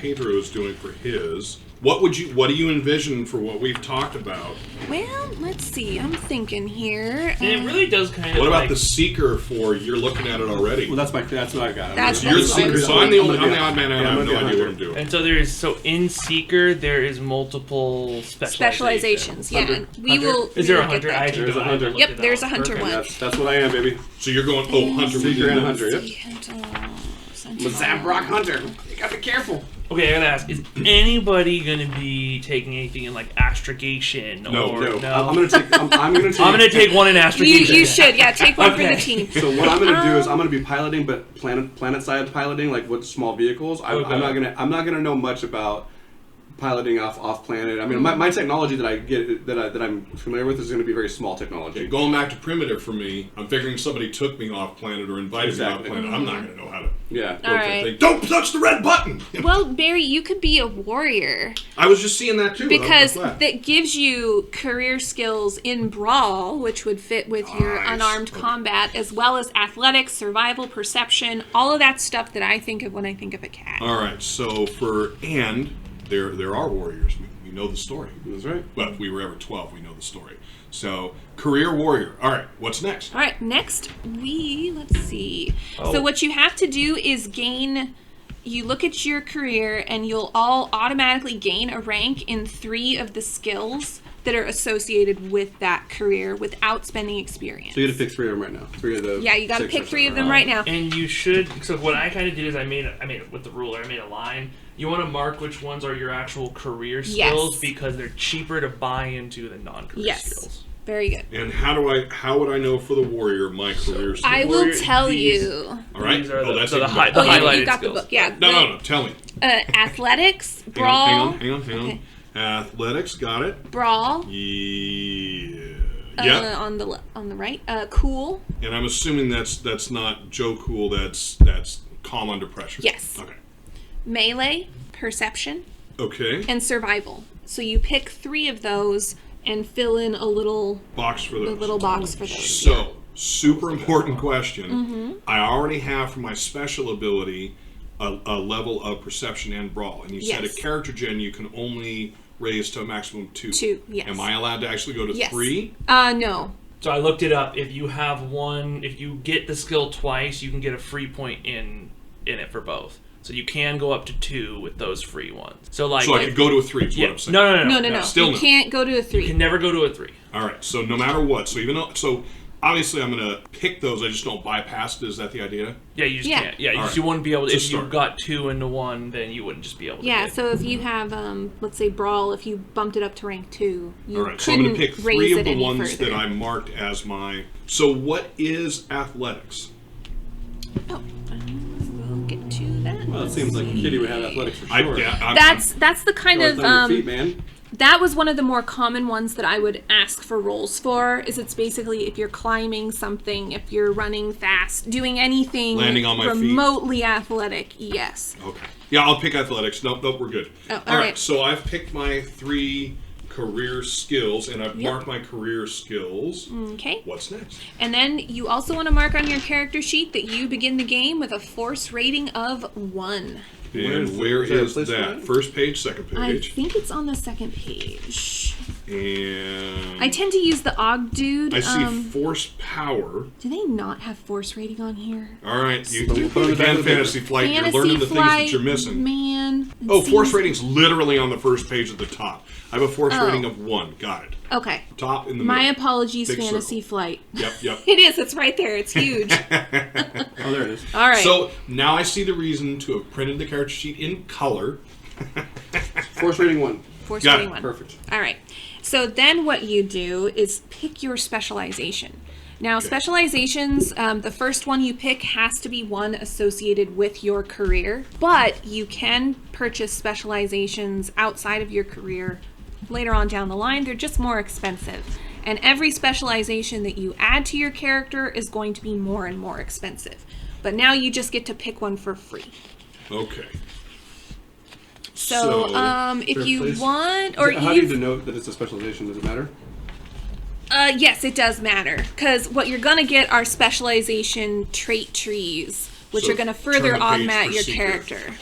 Pedro is doing for his. What do you envision for what we've talked about? Well, let's see. I'm thinking here. And it really does kind of What about like, the Seeker for you're looking at it already? Well, that's what I got. That's- So you're the that's Seeker. what So I'm the I'm odd man out. I have no idea what I'm doing. and so in Seeker there is multiple specializations. Yeah, Hunter. we will. Is there we a will get hunter? that I to actually There's a don't- I hunter. haven't Yep, looked at there's that a one. hunter Perfect. one. That's what I am, baby. So you're going, Hunter. Seeker and Hunter, yep. Sentinel. Zabrak Hunter. You gotta be careful. Okay, I gotta ask: is anybody gonna be taking anything in like astrogation? No. or No, I'm gonna take. I'm gonna take. I'm gonna take one in You astrogation. should, yeah, take one for Okay. the team. So what I'm gonna do is I'm gonna be piloting, but planet side piloting, like with small vehicles. Okay. I'm not gonna know much about piloting off planet. I mean, my technology that I get that I'm familiar with is gonna be very small technology. Going back to primitive for me, I'm figuring somebody took me off planet or invited me off Exactly. planet. I'm not going to know how to. Yeah. All right. They don't touch the red button. Well, Barry, you could be a warrior I was just seeing that too. because I'm glad. that gives you career skills in brawl, which would fit with your Nice. unarmed Okay. combat, as well as athletics, survival, perception, all of that stuff that I think of when I think of a cat. All right. So there are warriors. We know the story. That's right. Well, if we were ever 12, we know the story. So career warrior. All right. What's next? All right, next let's see. Oh. So what you have to do is you look at your career and you'll all automatically gain a rank in 3 of the skills that are associated with that career without spending experience. So you got to pick 3 of them right now. 3 of the. Yeah, you got to 6 pick or 3 of something, them right now. And you should. So what I kind of did is I made it with the ruler. I made a line. You want to mark which ones are your actual career skills Yes. because they're cheaper to buy into than non-career Yes. skills. Very good. And how would I know for the warrior my career skill? I will Warrior, tell these- you. All right. These are the- that's so the even high- better. the Oh, highlighted you got the skills. book. Yeah. No. Tell me. Athletics, Hang brawl, on. Hang on. Okay. Athletics. Got it. brawl. Yeah. Yeah. On the right. Cool. And I'm assuming that's not Joe Cool. That's calm under pressure. Yes. Okay. Melee, perception, Okay. and survival. So you pick 3 of those and fill in a little Box for those. box for those. So, super important question. Mm-hmm. I already have for my special ability a level of perception and brawl. And you said Yes. a character gen you can only raise to a maximum of 2. 2, yes. Am I allowed to actually go to Yes. 3? No. So I looked it up. If you get the skill twice, you can get a free point in it for both. So you can go up to 2 with those free ones. So So I could go to a 3 is yeah, what I'm saying. No. Still You no. can't go to a you 3. can never go to a 3. All right. So no matter what. So obviously I'm going to pick those. I just don't bypass it. Is that the idea? Yeah, you just Yeah. can't. Yeah, All right. you wouldn't be able to. To If you start. got 2 into 1, then you wouldn't just be able to. Yeah, get it. so if you have, let's say brawl, if you bumped it up to rank 2, you All right. So I'm couldn't going to pick raise 3 it of the any ones further. that I marked as my. So what is athletics? Oh, we'll get to that. Well, it seems like Kitty would have athletics for sure. That's the kind North of on your feet, man. that was one of the more common ones that I would ask for rolls for. Is it's basically if you're climbing something, if you're running fast, doing anything Landing on my feet. remotely athletic. Yes. Okay. Yeah, I'll pick athletics. Nope, we're good. Oh, all all right. right. So I've picked my 3 career skills, and I've Yep. marked my career skills. Okay. What's next? And then you also want to mark on your character sheet that you begin the game with a force rating of 1. And where is there a is place for that? that? First page, second I page. think it's on the second page. And I tend to use the Og dude. I see force power. Do they not have force rating on here? All right, you Put it on the back again, of the Fantasy paper. Flight. Fantasy You're learning the Flight, things that you're missing. Man. it Oh, force seems- rating's literally on the first page at the top. I have a force Oh. rating of 1. Got it. Okay. Top in the My middle. apologies, Big Fantasy circle. Flight. Yep. It is. It's right there. It's huge. Oh, there it is. All right. So now I see the reason to have printed the character sheet in color. Force rating 1. force got rating it. 1. Perfect. All right. So then what you do is pick your specialization. Now, specializations, the first one you pick has to be one associated with your career, but you can purchase specializations outside of your career later on down the line. They're just more expensive. And every specialization that you add to your character is going to be more and more expensive. But now you just get to pick one for free. Okay. So, if you please. want, or How do you denote that it's a specialization? Does it matter? Yes, it does matter, because what you're gonna get are specialization trait trees, which So are gonna turn further the page augment for your Seeker. character.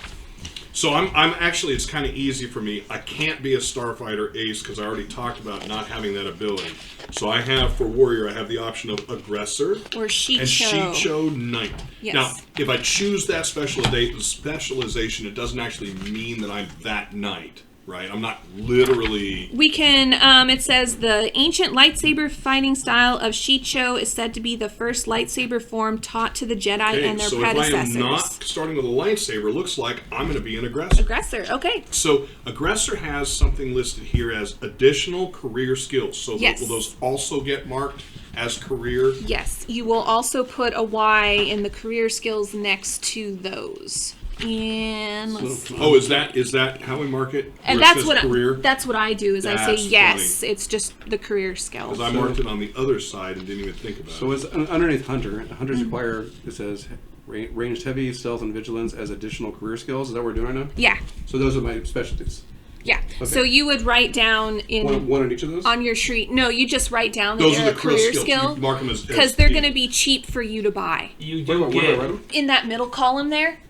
So I'm actually, it's kind of easy for me. I can't be a Starfighter Ace because I already talked about not having that ability. So I have, for Warrior, I have the option of Aggressor Or sheet and show. Sheet Knight. Yes. Now, if I choose that specialization, it doesn't actually mean that I'm that knight, right? I'm not literally... We can, it says the ancient lightsaber fighting style of Shicho is said to be the first lightsaber form taught to the Jedi Okay, and their so predecessors. if I am not starting with a lightsaber, it looks like I'm going to be an Aggressor. Aggressor, okay. So Aggressor has something listed here as additional career skills. So Yes. will those also get marked as career? Yes, you will also put a Y in the career skills next to those. And let's see. Oh, is that how we mark it? And Where it that's says what career? that's what I do is I say That's yes. It's just the career skills. Because I marked it on the other side and didn't even think about So it. it's underneath Hunter. Hunters require, it says, ranged heavy, stealth, and vigilance as additional career skills. Is that what we're doing right now? Yeah, So those are my specialties. yeah. So you would write down in One on each of those? on your sheet. No, you just write down that Those they're are a the career skills. skill You mark them as because they're being- going to be cheap for you to buy. You Where do do I get, write them? In that middle column there.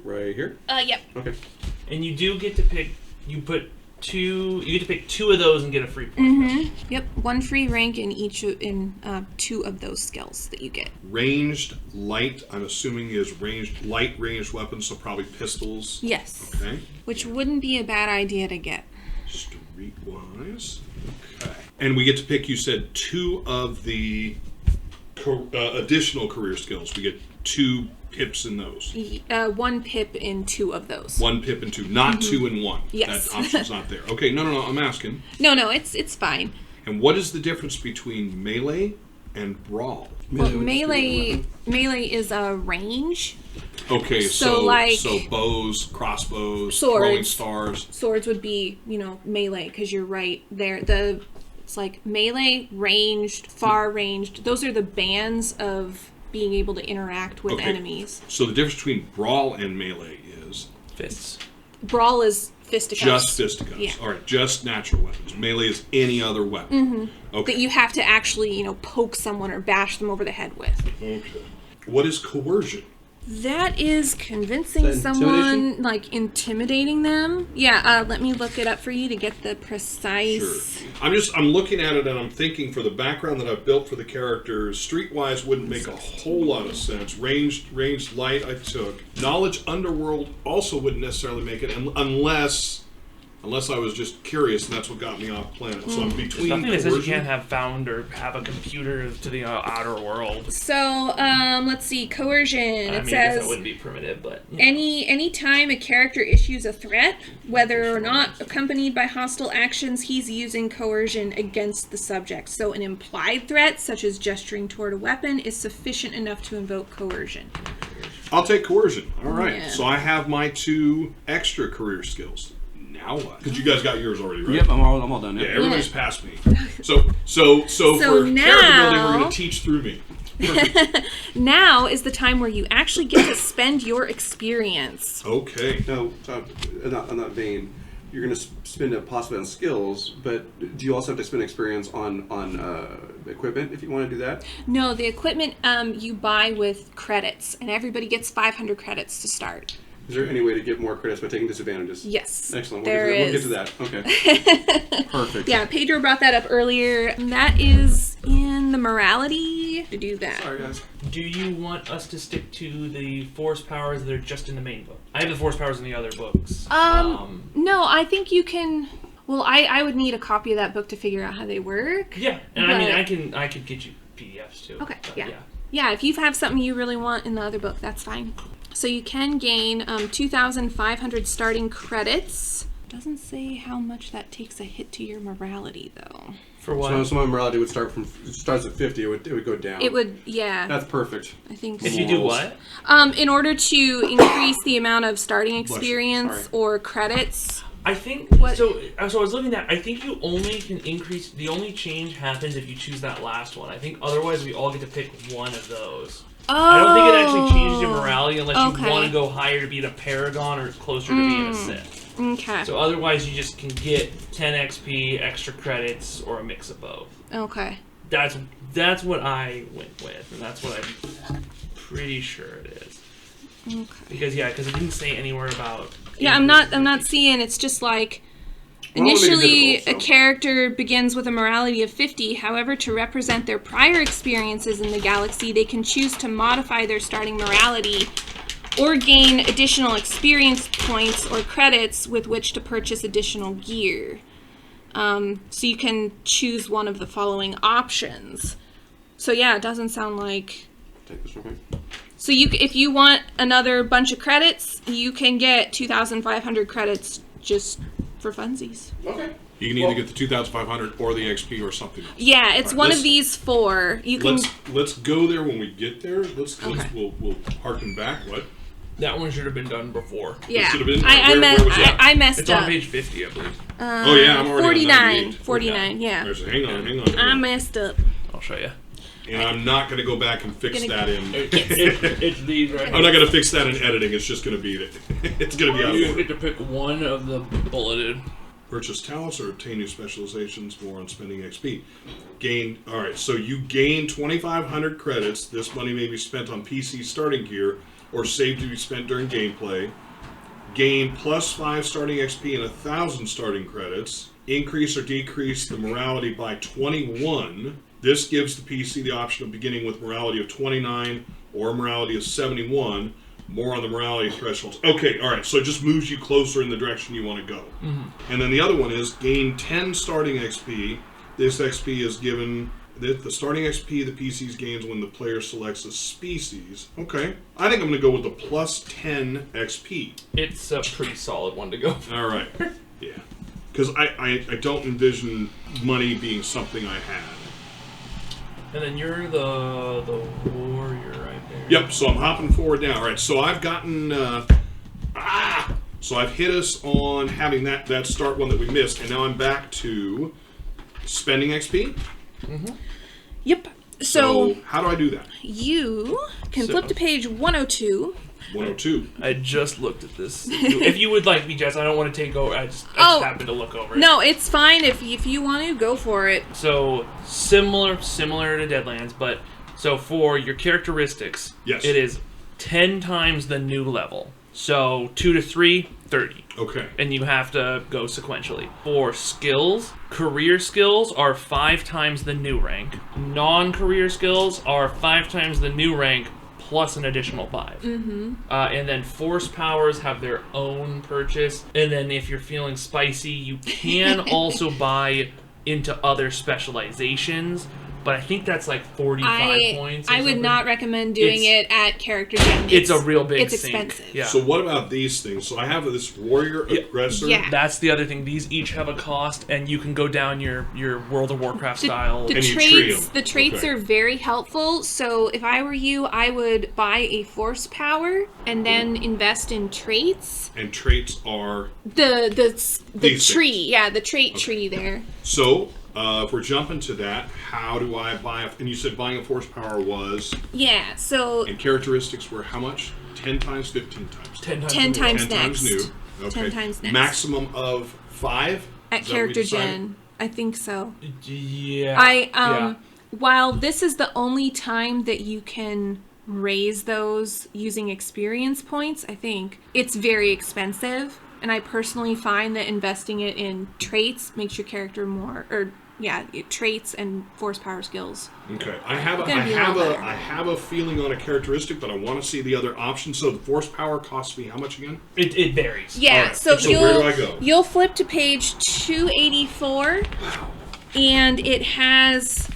Right here? Yep. Okay. and you do get to pick. You get to pick 2 of those and get a free point. Mm-hmm. Yep. One free rank in each in 2 of those skills that you get. Ranged light, I'm assuming, is light ranged weapons, so probably pistols. Yes. Okay. Which wouldn't be a bad idea to get. Streetwise. Okay. And we get to pick, you said, 2 of the additional career skills. We get 2 pips in those. 1 pip in 2 of those. 1 pip and 2, not 2 and 1. Yes. That option's not there. Okay, no, I'm asking. No, it's fine. And what is the difference between melee and brawl? Well, melee is a range. Okay, So, like- so bows, crossbows, Swords. throwing stars. Swords would be, melee because you're right there. It's like melee, ranged, far ranged. Those are the bands of being able to interact with Okay. enemies. So the difference between brawl and melee is Fists. Brawl is fisticuffs. just fisticuffs. Yeah. All right, just natural weapons. Melee is any other weapon. Okay. That you have to actually, poke someone or bash them over the head with. Okay. What is coercion? That is convincing Is that someone, intimidation? like intimidating them. Yeah, let me look it up for you to get the precise. Sure. I'm looking at it and I'm thinking, for the background that I've built for the characters, streetwise wouldn't make a whole lot of sense. Ranged light I took. Knowledge underworld also wouldn't necessarily make it unless I was just curious, and that's what got me off planet. So I'm There's between nothing that says you coercion. can't have found or have a computer to the outer world. So, let's see, coercion. I It mean, I guess says that wouldn't be primitive, but any time a character issues a threat, whether or not accompanied by hostile actions, he's using coercion against the subject. So an implied threat, such as gesturing toward a weapon, is sufficient enough to invoke coercion. I'll take coercion. All right. Yeah. So I have my 2 extra career skills. Now what? Because you guys got yours already, right? Yep, I'm all done. Yeah, Yep. everybody's passed me. So for character building, now- we're going to teach through me. Perfect. Now is the time where you actually get to spend your experience. Okay. No, in that vein, you're going to spend it possibly on skills, but do you also have to spend experience on equipment if you want to do that? No, the equipment you buy with credits, and everybody gets 500 credits to start. Is there any way to get more credits by taking disadvantages? Yes. Excellent. There We'll get is. to that. Okay. Perfect. Yeah, Pedro brought that up earlier. That is in the morality to do that. Sorry, guys. do you want us to stick to the force powers that are just in the main book? I have the force powers in the other books. No, I think you can. Well, I would need a copy of that book to figure out how they work. Yeah, and I mean, but- I could get you PDFs too. Okay, but yeah. Yeah, if you have something you really want in the other book, that's fine. So you can gain 2,500 starting credits. Doesn't say how much that takes a hit to your morality, though. For what? So my morality would start from starts at 50. It would go down. It would, yeah. That's perfect. I think If so. you do what? In order to increase the amount of starting experience or credits. I think What? so. I was looking at. I think you only can increase. The only change happens if you choose that last one. I think otherwise we all get to pick one of those. Oh. I don't think it actually changes your morality unless Okay. you want to go higher to being a paragon or closer to being a Sith. Okay. So otherwise, you just can get 10 XP, extra credits, or a mix of both. Okay. That's what I went with, and that's what I'm pretty sure it is. Okay. Because it didn't say anywhere about. Yeah, I'm not seeing. It's just like initially a character begins with a morality of 50. However, to represent their prior experiences in the galaxy, they can choose to modify their starting morality or gain additional experience points or credits with which to purchase additional gear. So you can choose one of the following options. So yeah, it doesn't sound like. Take this one. So if you want another bunch of credits, you can get 2,500 credits just for funsies. Okay. You can either get the 2,500 or the XP or something. Yeah, it's All right, one let's- of these four. You can. Let's go there when we get there. Okay. We'll harken back. What? That one should have been done before. Yeah, should have been- I where was that? messed It's up. on page 50, I believe. Oh yeah, I'm already 49. on 49, yeah. Hang on. I messed up. I'll show you. And I'm not going to go back and fix Gonna- that in. It's these right I'm not going to fix that in editing. It's just going to be it's going to be out of You order. get to pick one of the bulleted. Purchase talents or obtain new specializations. More on spending XP. All right, so you gain 2,500 credits. This money may be spent on PC starting gear or saved to be spent during gameplay. Gain plus 5 starting XP and 1,000 starting credits. Increase or decrease the morality by 21. This gives the PC the option of beginning with morality of 29 or morality of 71. More on the morality thresholds. Okay, all right, so it just moves you closer in the direction you want to go. Mm-hmm. And then the other one is gain 10 starting XP. This XP is given... The starting XP the PCs gains when the player selects a species. Okay. I think I'm going to go with the plus 10 XP. It's a pretty solid one to go for. All right. Yeah. Because I don't envision money being something I had. And then you're the warrior right there. Yep, so I'm hopping forward now. All right, so I've gotten... So I've hit us on having that start one that we missed, and now I'm back to spending XP. Mm-hmm. Yep. So how do I do that? you can flip to page 102. 102. I just looked at this. If you would like me, Jess, I don't want to take over. I just happened to look over it. No, it's fine if you want to go for it. So similar to Deadlands, but so for your characteristics, Yes. it is 10 times the new level. So 2 to 3, 30. Okay. And you have to go sequentially. For skills, career skills are 5 times the new rank. Non-career skills are 5 times the new rank plus an additional 5. Mm-hmm. And then force powers have their own purchase. And then if you're feeling spicy, you can also buy into other specializations. But I think that's like 45 points. Or I would something. not recommend doing it at character gen. It's a real big It's sink. expensive. Yeah. So what about these things? So I have this warrior, aggressor. Yeah. That's the other thing. These each have a cost, and you can go down your World of Warcraft style. The And you tree 'em. traits Okay. are very helpful. So if I were you, I would buy a force power and then invest in traits. And traits are... The These tree, things. yeah, the trait tree there. So, if we're jumping to that, how do I buy... And you said buying a force power was... Yeah, so And characteristics were how much? 10 times, 15 times? 10 times. 10 times 10 times next. new. Okay. 10 times next. Maximum of 5? At Is that what we character decided? gen, I think so. Yeah. Yeah. While this is the only time that you can raise those using experience points, I think it's very expensive. And I personally find that investing it in traits makes your character more, traits and force power skills. Okay, I have Gonna be a lot better. a feeling on a characteristic, but I want to see the other options. So the force power costs me how much again? It varies. Yeah, Alright, so so where do I go? You'll flip to page 284, and it has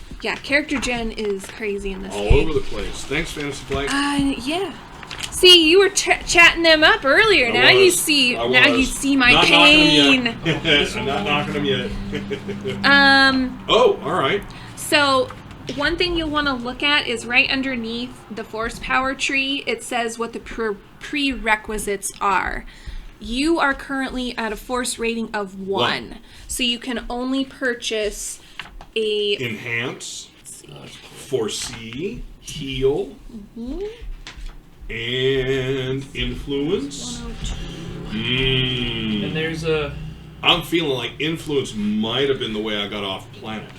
character gen is crazy in this All game. over the place. Thanks, Fantasy Flight. Yeah. See, you were chatting them up earlier. Now you see my not pain. Knocking them yet. I'm not knocking them yet. Oh, all right. So, one thing you'll want to look at is right underneath the force power tree. It says what the prerequisites are. You are currently at a force rating of 1. So you can only purchase a... Enhance, foresee, heal, and influence. 102. And there's a... I'm feeling like influence might have been the way I got off planet.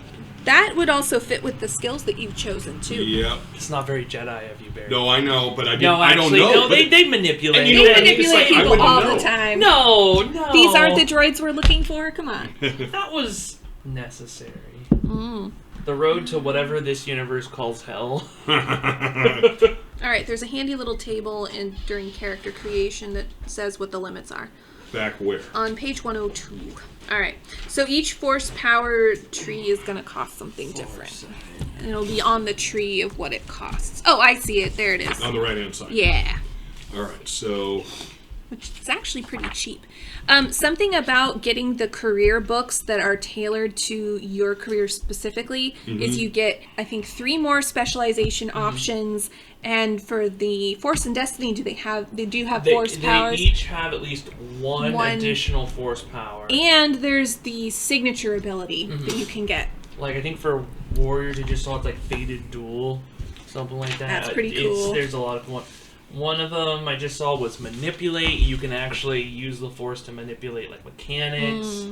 That would also fit with the skills that you've chosen, too. Yep. It's not very Jedi of you, Barry. No, I know, but I actually, don't know. No, they manipulate. And you They know what? manipulate It's like, I people wouldn't all know. the time. No. These aren't the droids we're looking for? Come on. That was necessary. The road to whatever this universe calls hell. All right, there's a handy little table during character creation that says what the limits are. Back where? On page 102. All right, so each force power tree is going to cost something different. And it'll be on the tree of what it costs. Oh, I see it. There it is. On the right-hand side. Yeah. All right, so... Which is actually pretty cheap. Something about getting the career books that are tailored to your career specifically is you get, I think, 3 more specialization options. And for the Force and Destiny, they do have force powers. They each have at least one additional force power. And there's the signature ability that you can get. Like, I think for Warriors, you just saw it's like Fated Duel, something like that. That's pretty cool. There's a lot of one of them I just saw was Manipulate. You can actually use the Force to manipulate, like, mechanics.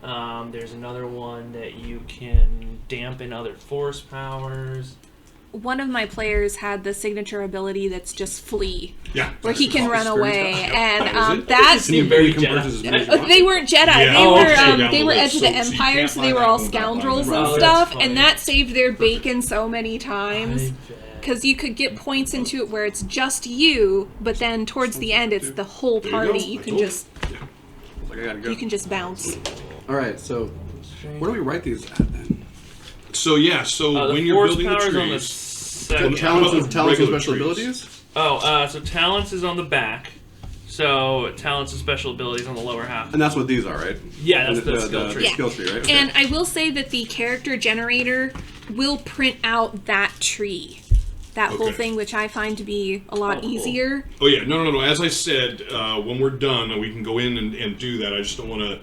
There's another one that you can dampen other force powers. One of my players had the signature ability that's just flee. Yeah. Where he can run away. And That that... Can you very They weren't Jedi. Yeah. They were Edge of the So you Empire, can't so they buy were that all one, scoundrels buy that and one. stuff. That's And funny. that saved their bacon so many times. I bet. Because you could get points into it where it's just you, but then towards the end it's the whole There you party. go. You I can told just Like I gotta go. you can just bounce. All right, so where do we write these at then? So, yeah, The when you're force building the powers on the trees... second. Talents and regular special trees. abilities. So talents is on the back. So talents and special abilities on the lower half. And that's what these are, right? Yeah, that's the skill tree. Yeah. Skill tree, right? Okay. And I will say that the character generator will print out that tree. That whole Okay. thing, which I find to be a lot cool. easier. Oh, yeah. No. As I said, when we're done, we can go in and do that. I just don't want to...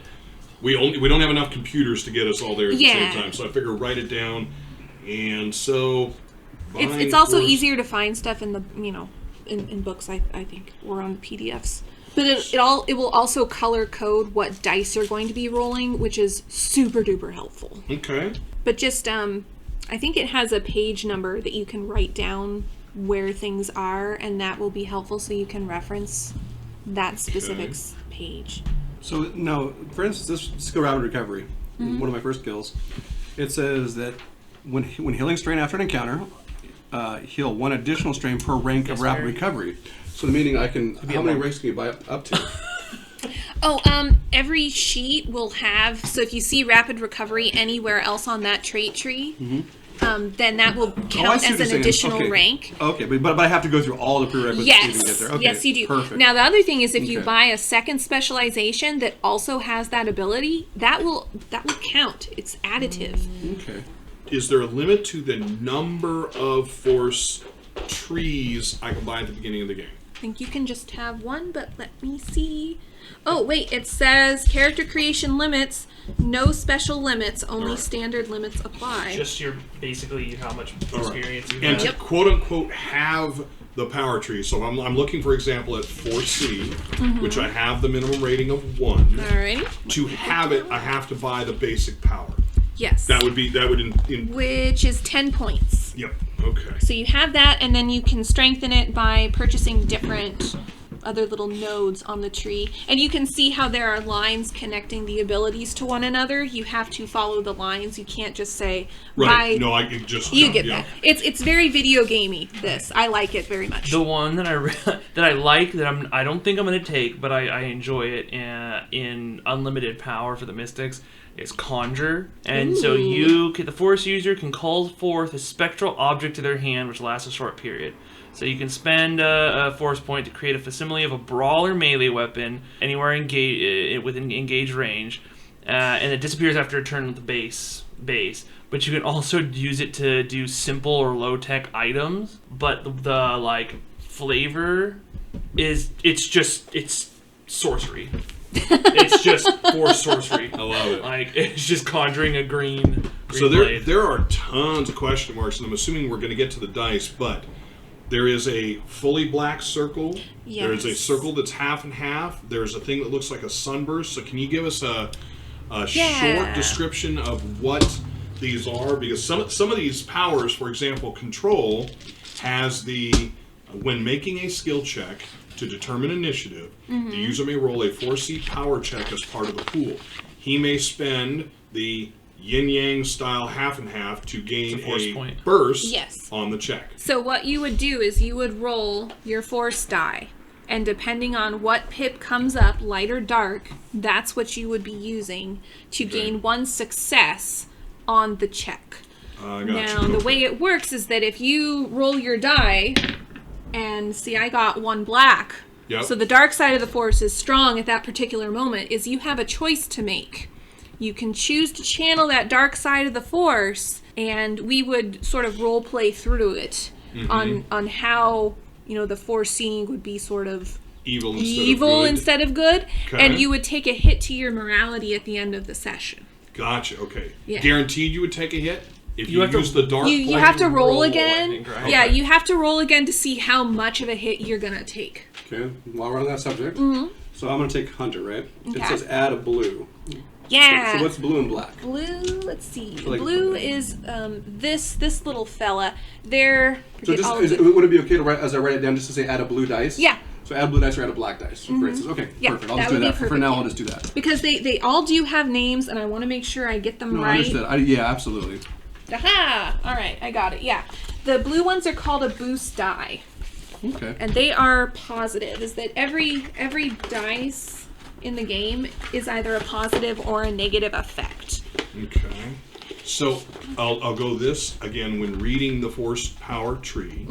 We don't have enough computers to get us all there at the same time. So I figure write it down. And so... It's also easier to find stuff in the in books. I think or on PDFs. But it will also color code what dice you're going to be rolling, which is super duper helpful. Okay. But just I think it has a page number that you can write down where things are, and that will be helpful so you can reference that specific page. So now, for instance, this skill rapid recovery, one of my first skills, it says that when healing strain after an encounter, heal 1 additional strain per rank of rapid recovery. So meaning I can, how many ranks can you buy up to? Every sheet will have, so if you see rapid recovery anywhere else on that trait tree, then that will count as an additional rank. Okay, but I have to go through all the prerequisites to even get there. Okay, yes, you do. Perfect. Now the other thing is, if you buy a second specialization that also has that ability, that will count. It's additive. Okay. Is there a limit to the number of force trees I can buy at the beginning of the game? I think you can just have one, but let me see. Oh, wait, it says character creation limits, no special limits, only standard limits apply. Just basically how much experience you And have. to quote unquote have the power tree. So I'm looking, for example, at 4C, which I have the minimum rating of 1. Alrighty. To have it, I have to buy the basic power. Yes. That would Which is 10 points. Yep. Okay. So you have that, and then you can strengthen it by purchasing different other little nodes on the tree. And you can see how there are lines connecting the abilities to one another. You have to follow the lines. You can't just say, Right. No, I just... You get that. It's very video gamey, this. I like it very much. The one that I like, that I don't think I'm going to take, but I enjoy it in Unlimited Power for the Mystics, is Conjure. And so the Force user can call forth a spectral object to their hand, which lasts a short period. So you can spend a force point to create a facsimile of a brawl or melee weapon anywhere within engaged range, and it disappears after a turn with the base. But you can also use it to do simple or low tech items. But the like flavor is it's sorcery. It's just force sorcery. I love it. Like it's just conjuring a green So blade. there are tons of question marks, and I'm assuming we're going to get to the dice, but there is a fully black circle. Yes. There is a circle that's half and half. There's a thing that looks like a sunburst. So can you give us a short description of what these are? Because some of these powers, for example, control has the when making a skill check to determine initiative, the user may roll a 4C power check as part of the pool. He may spend the yin-yang style half and half to gain a burst on the check. So what you would do is you would roll your force die, and depending on what pip comes up, light or dark, that's what you would be using to gain 1 success on the check. Now, the way it works is that if you roll your die, and see, I got 1 black, so the dark side of the force is strong at that particular moment, is you have a choice to make. You can choose to channel that dark side of the force, and we would sort of role play through it on how, the force seeing would be sort of evil instead of good. Okay. And you would take a hit to your morality at the end of the session. Gotcha. Okay. Yeah. Guaranteed you would take a hit? If you use the dark you have to roll again. Think, right? Yeah, you have to roll again to see how much of a hit you're going to take. Okay. While we're on that subject, so I'm going to take Hunter, right? Okay. It says add a blue. Yeah. So what's blue and black? Blue, let's see. So blue is this little fella. Would it be okay to write, as I write it down, just to say add a blue dice? Yeah. So add a blue dice or add a black dice, for instance. Okay, perfect. I'll just do that. For now, I'll just do that. Because they all do have names, and I want to make sure I get them right. Understood. Yeah, absolutely. Aha! All right, I got it. Yeah. The blue ones are called a boost die. Okay. And they are positive. Is that every dice in the game is either a positive or a negative effect. Okay. So I'll go this again. When reading the force power tree,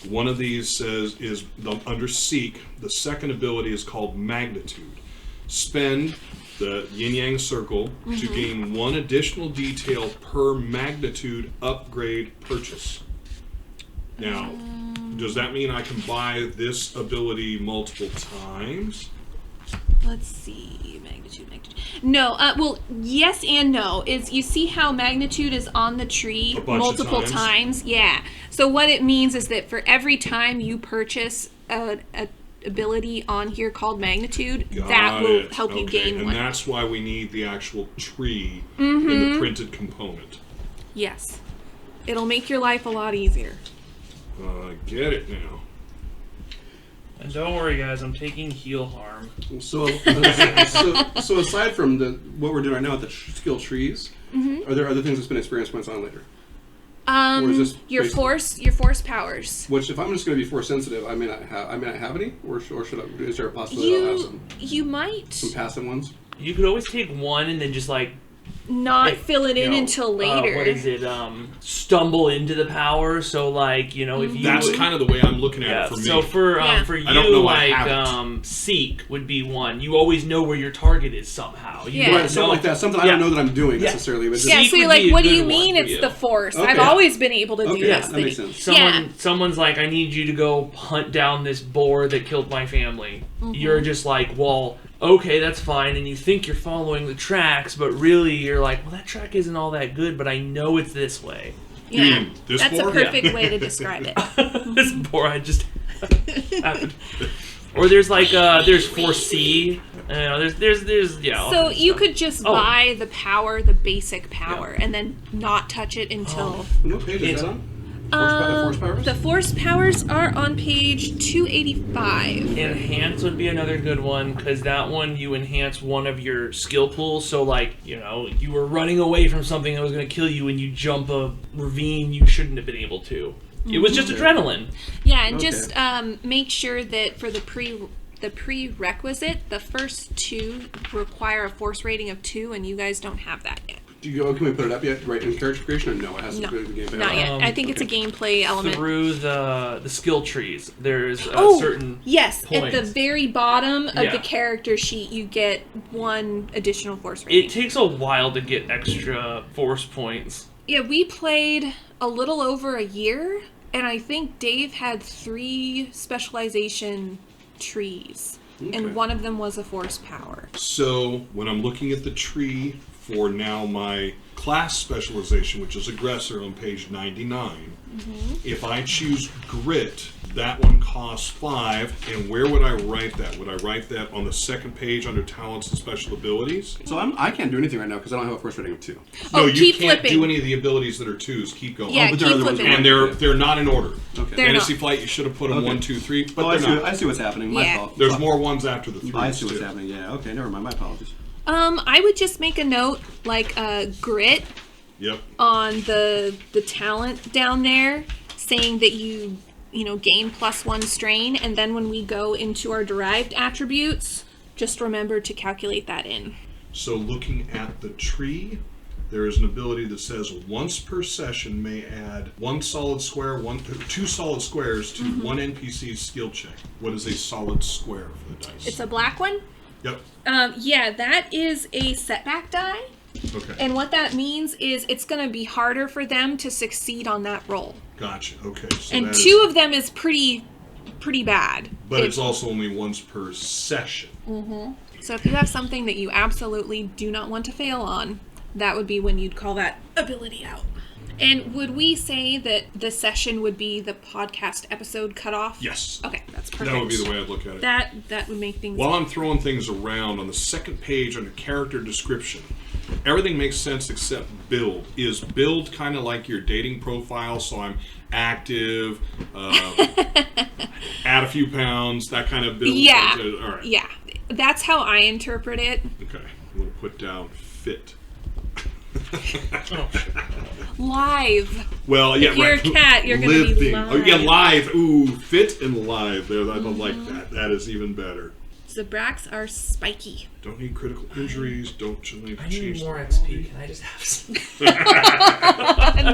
one of these is under Seek. The second ability is called Magnitude. Spend the yin-yang circle to gain 1 additional detail per magnitude upgrade purchase. Now, does that mean I can buy this ability multiple times? Let's see, magnitude. No, well, yes and no. You see how magnitude is on the tree multiple times? Yeah. So what it means is that for every time you purchase a ability on here called magnitude, that will help you gain one. And that's why we need the actual tree in the printed component. Yes. It'll make your life a lot easier. I get it now. And don't worry, guys, I'm taking heal harm. So aside from what we're doing right now with the skill trees, are there other things that spend experience points on later? Or is this your force powers. Which, if I'm just going to be force sensitive, I may not have any, or should I? Is there a possibility I'll have some? You might. Some passive ones. You could always take one and then just not fill it in until later. What is it? Stumble into the power. So if you that's kind of the way I'm looking at it for me. So for you, I don't know Seek would be one. You always know where your target is somehow. Right, something like that. Something I don't know that I'm doing necessarily. But so you're like, what do you mean it's the force? Okay. I've always been able to do this. That makes sense. Someone's like, I need you to go hunt down this boar that killed my family. You're just like, well, okay, that's fine, and you think you're following the tracks, but really you're like, well, that track isn't all that good, but I know it's this way. Yeah, that's a perfect way to describe it. This boar I just happened. Or there's there's 4C. So you could just buy the power, the basic power, and then not touch it until. What page is that on? The force powers are on page 285. Enhance would be another good one, because that one you enhance one of your skill pools. So you were running away from something that was going to kill you and you jump a ravine you shouldn't have been able to. It was just adrenaline. Yeah, and just make sure that for the prerequisite, the first 2 require a force rating of 2, and you guys don't have that yet. Can we put it up yet? Right in character creation, or no? It has to go to the gameplay. Not yet. I think it's a gameplay element. Through the skill trees, there's certain yes, points. at the very bottom of the character sheet, you get 1 additional force rating. It takes a while to get extra force points. Yeah, we played a little over a year, and I think Dave had 3 specialization trees, and one of them was a force power. So when I'm looking at the tree for now my class specialization, which is Aggressor on page 99, if I choose Grit, that one costs 5, and where would I write that? Would I write that on the second page under Talents and Special Abilities? So I can't do anything right now because I don't have a force rating of 2. No, you keep can't flipping. do any of the abilities that are 2s. Keep going. Yeah, but keep there are other ones flipping. And they're not in order. Okay. They're Fantasy not. Flight, you should have put them Okay. 1, 2, 3, but I they're not. see what's happening. My Yeah. fault. There's more ones after the 3s. I see what's too. happening. Yeah. Okay. Never mind. My apologies. I would just make a note, like Grit, Yep. on the talent down there, saying that you gain +1 strain, and then when we go into our derived attributes, just remember to calculate that in. So looking at the tree, there is an ability that says once per session may add 2 solid squares to one NPC's skill check. What is a solid square for the dice? It's a black one. Yep. Yeah, that is a setback die. Okay. And what that means is it's going to be harder for them to succeed on that roll. Gotcha. Okay. So And that 2 of them is pretty bad. but it's also only once per session. So if you have something that you absolutely do not want to fail on, that would be when you'd call that ability out. And would we say that the session would be the podcast episode cutoff? Yes. Okay, that's perfect. That would be the way I'd look at it. That would make things... While I'm throwing things around, on the second page under character description, everything makes sense except build. Is build kind of like your dating profile? So I'm active, add a few pounds, that kind of build? Yeah. All right. Yeah. That's how I interpret it. Okay. I'm going to put down fit. Live. Well, yeah, If you're right. a cat, you're gonna be Living. live. Oh, yeah, live. Ooh, fit and live. There, I don't like that. That is even better. Zabraks are spiky. Don't need critical injuries. Don't change. I need more XP. Can I just have some?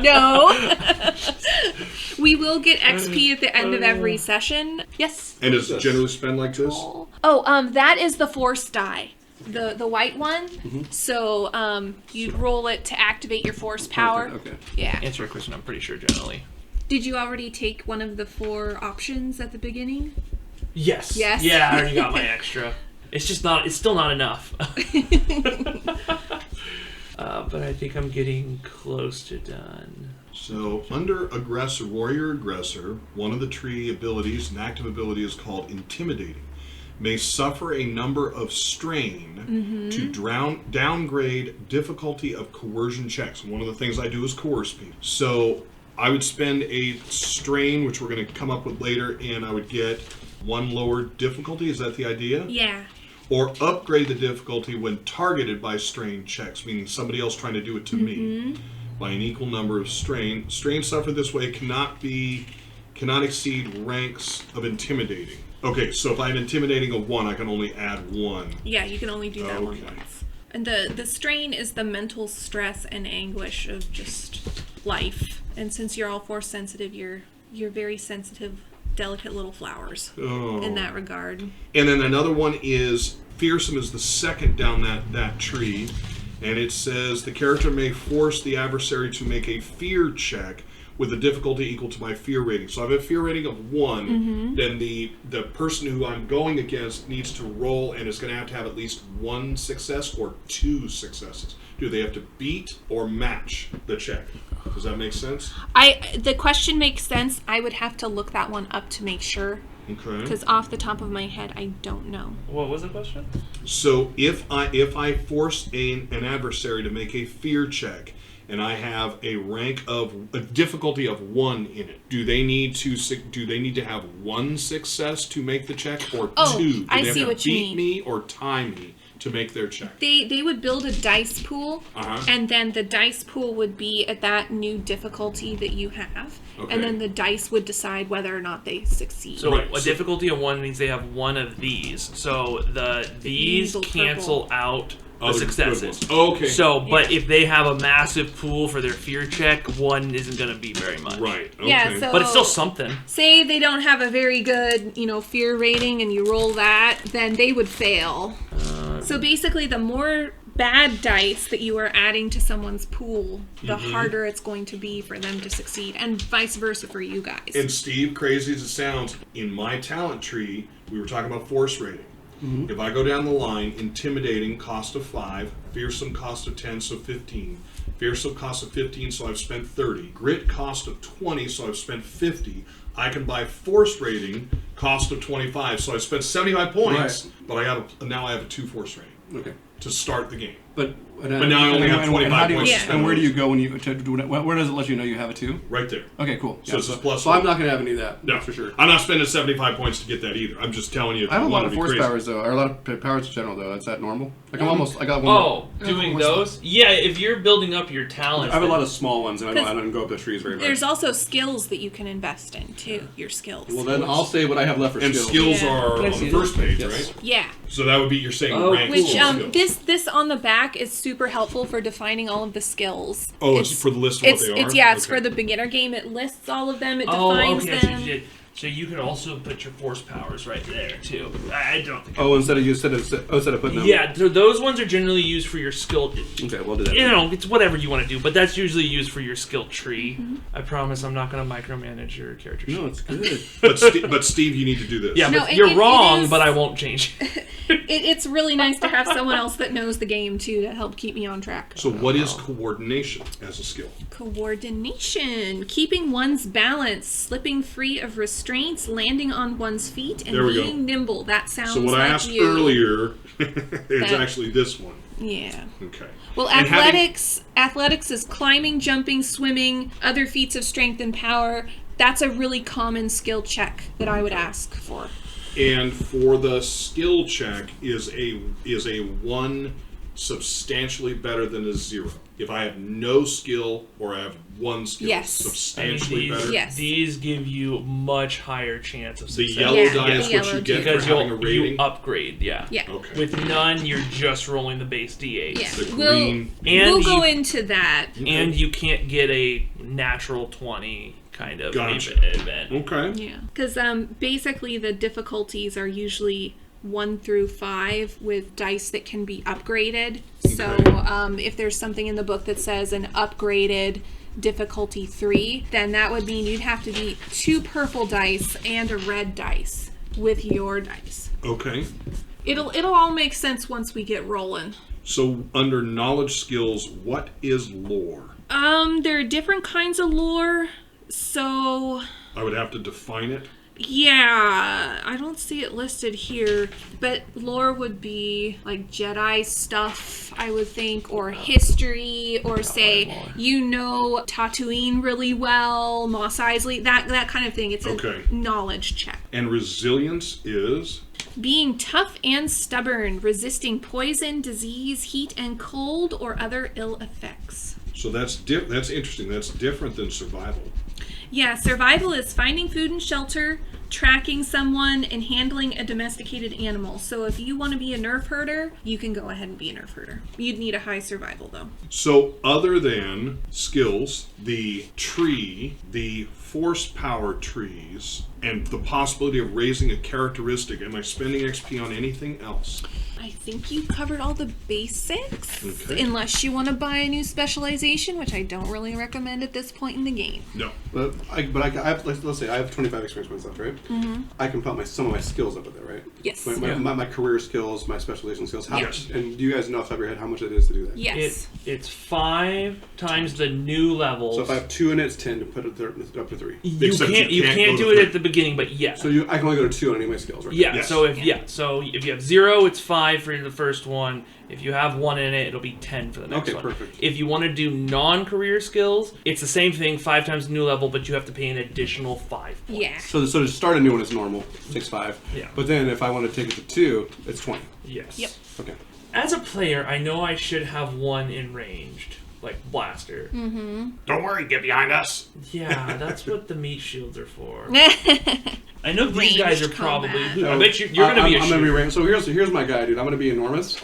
No. We will get XP at the end of every session. Yes. And is it generally spent like this? Oh, that is the force die. The white one. So you'd roll it to activate your force power. Okay. Yeah. Answer your question, I'm pretty sure generally. Did you already take one of the 4 options at the beginning? Yes. Yes? Yeah, I already got my extra. It's still not enough. But I think I'm getting close to done. So, under Aggressor, Warrior Aggressor, one of the tree abilities, an active ability, is called Intimidating. May suffer a number of strain to downgrade difficulty of coercion checks. One of the things I do is coerce people. So, I would spend a strain, which we're going to come up with later, and I would get 1 lower difficulty. Is that the idea? Yeah. Or upgrade the difficulty when targeted by strain checks, meaning somebody else trying to do it to me, by an equal number of strain. Strain suffered this way cannot exceed ranks of intimidating. Okay, so if I'm intimidating of 1, I can only add 1. Yeah, you can only do that one Okay. once. And the strain is the mental stress and anguish of just life. And since you're all force sensitive, you're very sensitive, delicate little flowers in that regard. And then another one is fearsome is the second down that tree, and it says the character may force the adversary to make a fear check with a difficulty equal to my fear rating. So I have a fear rating of 1, then the person who I'm going against needs to roll and is going to have at least 1 success or 2 successes. Do they have to beat or match the check? Does that make sense? The question makes sense. I would have to look that one up to make sure. Okay. Because off the top of my head, I don't know. What was the question? So if I force an adversary to make a fear check, and I have a rank of a difficulty of 1 in it, do they need to have 1 success to make the check, or 2? Do I they see have what to you beat mean. me or tie me to make their check? They would build a dice pool, and then the dice pool would be at that new difficulty that you have, Okay. and then the dice would decide whether or not they succeed. So Right, a so- difficulty of 1 means they have 1 of these. So these evil cancel purple. out the successes. Good ones. Okay. So, but if they have a massive pool for their fear check, 1 isn't going to be very much. Right. Okay. Yeah, so But it's still something. say they don't have a very good, fear rating and you roll that, then they would fail. So basically, the more bad dice that you are adding to someone's pool, the harder it's going to be for them to succeed, and vice versa for you guys. And Steve, crazy as it sounds, in my talent tree, we were talking about force rating. If I go down the line, intimidating, cost of 5, fearsome, cost of 10, so 15. Fearsome, cost of 15, so I've spent 30. Grit, cost of 20, so I've spent 50. I can buy force rating, cost of 25, so I've spent 75 points, but now I have a 2 force rating. Okay. To start the game. But now I only have 25 points to spend. And where do you go when you where does it let you know you have a 2? Right there. Okay, cool. So this is plus so 1. I'm not going to have any of that. No, That's for sure. I'm not spending 75 points to get that either. I'm just telling you. If I have a you lot want of to be force crazy. powers though, or a lot of powers in general though. Is that normal? Like I got one. Doing those? Yeah, if you're building up your talents. I have a lot of small ones, and I don't go up the trees very much. There's also skills that you can invest in too. Your skills. Well, then I'll say what I have left for And skills. skills are on the first page, right? Yeah. So that would be you're saying rank Which skills. this on the back is super helpful for defining all of the skills. Oh, it's for the list of what they are? It's Okay. for the beginner game. It lists all of them. It Oh, defines okay. them. So you could also put your force powers right there too. I don't think. Instead of putting them. Yeah, so those ones are generally used for your skill. Okay, we'll do that. It's whatever you want to do, but that's usually used for your skill tree. I promise I'm not going to micromanage your character sheet. No, it's good. But Steve, you need to do this. Yeah, No, but it- you're it wrong, is- but I won't change. It's really nice to have someone else that knows the game too to help keep me on track. So what is coordination as a skill? Coordination, keeping one's balance, slipping free of restraints, landing on one's feet, and There we go. being nimble. That sounds So what like I asked you. earlier is That- actually this one. Yeah. Okay. Well, And having- athletics is climbing, jumping, swimming, other feats of strength and power. That's a really common skill check that I would ask for. And for the skill check is a 1 substantially better than a 0. If I have no skill or I have 1 skill, Yes. substantially better. Yes. These give you much higher chance of The success. yellow Yeah, die is the what you yellow get because for having a you rating. upgrade, yeah. Yeah. Okay. With none, you're just rolling the base d8. Yeah. The We'll green. And go you- into that. And you can't get a natural 20 kind of Gotcha. event. Okay. Yeah. Because basically the difficulties are usually 1 through 5 with dice that can be upgraded. So Okay. if there's something in the book that says an upgraded difficulty 3, then that would mean you'd have to beat 2 purple dice and a red dice with your dice. Okay. It'll all make sense once we get rolling. So under knowledge skills, what is lore? There are different kinds of lore. So I would have to define it. yeah, I don't see it listed here, but lore would be like Jedi stuff, I would think, or history, or say Tatooine really well, Mos Eisley, that kind of thing. It's a Okay. knowledge check. And resilience is Being tough and stubborn, resisting poison, disease, heat and cold, or other ill effects. so that's interesting. That's different than survival. Yeah, survival is finding food and shelter, tracking someone, and handling a domesticated animal. So if you want to be a nerf herder, you can go ahead and be a nerf herder. You'd need a high survival, though. So other than skills, the tree, the force power trees, and the possibility of raising a characteristic, am I spending XP on anything else? I think you covered all the basics, Okay. unless you want to buy a new specialization, which I don't really recommend at this point in the game. No. But I have, let's say I have 25 experience points left, right? Mm-hmm. I can put some of my skills up with it, right? Yes. My career skills, my specialization skills. How Yes. much? And do you guys know off the top of your head how much it is to do that? Yes. It's 5 times the new levels. So if I have 2 in it, it's 10 to put it up to 3. you Except can't you can't do go it to at the beginning, but yeah. So I can only go to 2 on any of my skills, right? Yeah, Yes. so if you have 0, it's 5 for the first one. If you have 1 in it, it'll be 10 for the next Okay, one. perfect. If you want to do non-career skills, it's the same thing, 5 times the new level, but you have to pay an additional 5 points. Yeah. So to start a new one is normal, takes 5. Yeah. But then if I want to take it to 2, it's 20. Yes. Yep. Okay. As a player, I know I should have 1 in ranged, like blaster. Don't worry, get behind us. Yeah, that's what the meat shields are for. I know these guys are Ranged probably. combat. I bet you're going to be a I'm gonna be shooter. ranged. So here's my guy, dude. I'm gonna be enormous.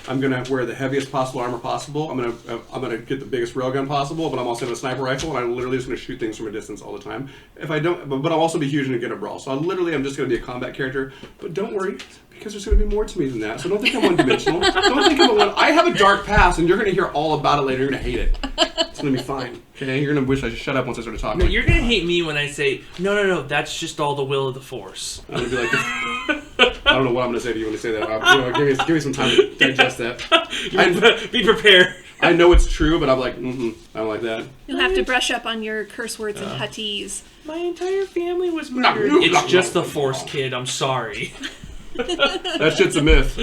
I'm gonna wear the heaviest possible armor possible. I'm gonna get the biggest railgun possible, but I'm also gonna have a sniper rifle, and I'm literally just gonna shoot things from a distance all the time. If I don't, but I'll also be huge and get a brawl. So I'm just gonna be a combat character. But don't worry, because there's gonna be more to me than that. So don't think I'm one-dimensional. Don't think I'm I have a dark past, and you're gonna hear all about it later. You're gonna hate it. It's gonna be fine. Okay, you're gonna wish I should shut up once I started talking. No, you're gonna hate me when I say no. That's just all the will of the Force. I'm gonna be like, I don't know what I'm gonna say to you when you say that. Give me some time to digest that. Be prepared. I know it's true, but I'm like, I don't like that. You'll have to brush up on your curse words and Huttese. My entire family was murdered. It's just the Force, kid. I'm sorry. That shit's a myth.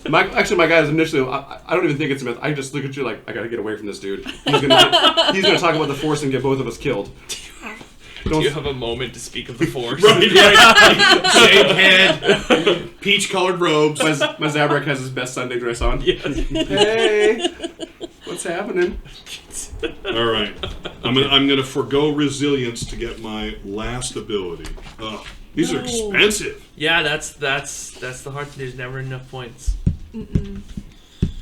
My guy is initially, I don't even think it's a myth. I just look at you like, I gotta get away from this dude. He's gonna talk about the Force and get both of us killed. Do you have a moment to speak of the Force? Right, right. Shaved head, peach-colored robes. My Zabrak has his best Sunday dress on. Yes. Hey, what's happening? All right, I'm gonna forgo resilience to get my last ability. These are expensive. Yeah, that's the hard thing. There's never enough points.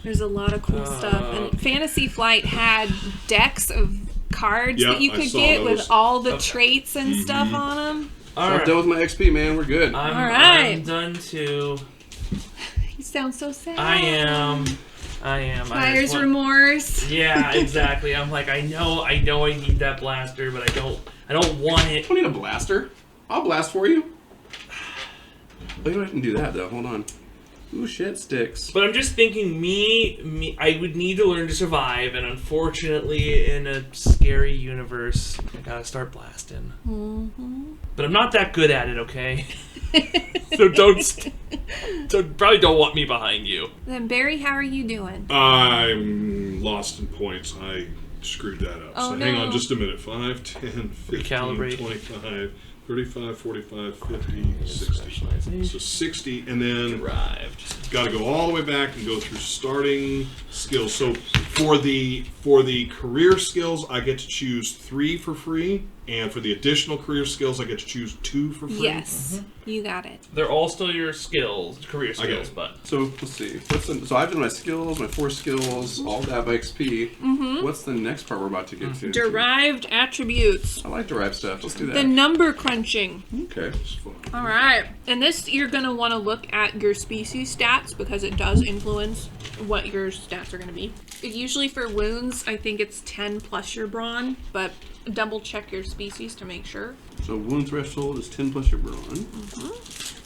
There's a lot of cool stuff. And Fantasy Flight had decks of cards that you could get with all the traits and stuff on them. I'm done with my XP, man. We're good. I'm done too. You sound so sad. I am. Buyer's remorse. Yeah, exactly. I'm like, I know I need that blaster, but I don't want it. I don't need a blaster. I'll blast for you. Oh, you don't have to do that though. Hold on. Ooh, shit sticks. But I'm just thinking, I would need to learn to survive, and unfortunately, in a scary universe, I gotta start blasting. But I'm not that good at it, okay? So probably don't want me behind you. Then Barry, how are you doing? I'm lost in points. I screwed that up. Oh, so no. hang on just a minute. 5, 10, 15, Recalibrate. 25, 35, 45, 50, 60. So 60, and then Derived. got to go all the way back and go through starting skills. So for the career skills, I get to choose 3 for free, and for the additional career skills, I get to choose 2 for free. Yes, you got it. They're all still your skills, career skills, but... So let's see. So I've done my skills, my 4 skills, all that by XP. What's the next part we're about to get to? Derived attributes. I like derived stuff. Let's do that. The number crunching. Okay. All right. And this, you're going to want to look at your species stats because it does influence what your stats are going to be. Usually for wounds, I think it's 10 plus your brawn, but double check your species to make sure. So wound threshold is 10 plus your brawn.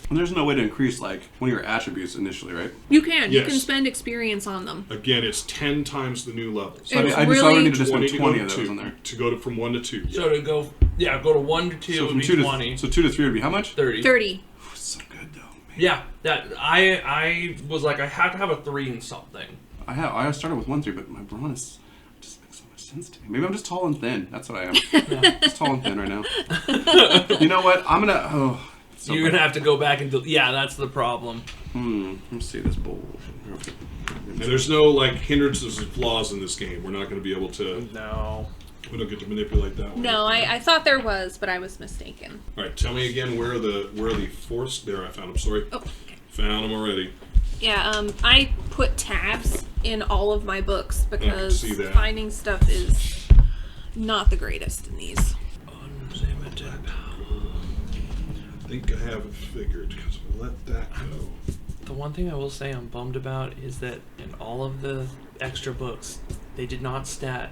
And there's no way to increase like one of your attributes initially, right? You can. You Yes. can spend experience on them. Again, it's 10 times the new level. So I It's just really- need to just 20 spend to go 20 to of those 2. in there. To go from 1 to 2. So to go to 1 to 2 So would from be 2 20. to 2 to 3 would be how much? 30. 30. That's so good though. Man. Yeah, that I was like, I have to have a 3 in something. I started with 1-3, but my brawn is just makes so much sense to me. Maybe I'm just tall and thin. That's what I am. Just tall and thin right now. You know what? I'm gonna. So You're gonna have to go back and yeah, that's the problem. Let's see this bowl. And there's no like hindrances and flaws in this game. We're not going to be able to. No. We don't get to manipulate that one. No, I thought there was, but I was mistaken. All right, tell me again where the force. There, I found them. Sorry, Oh, okay. found them already. Yeah, I put tabs in all of my books because see that. finding stuff is not the greatest in these. I think I have it figured because we'll let that go. The one thing I will say I'm bummed about is that in all of the extra books, they did not stat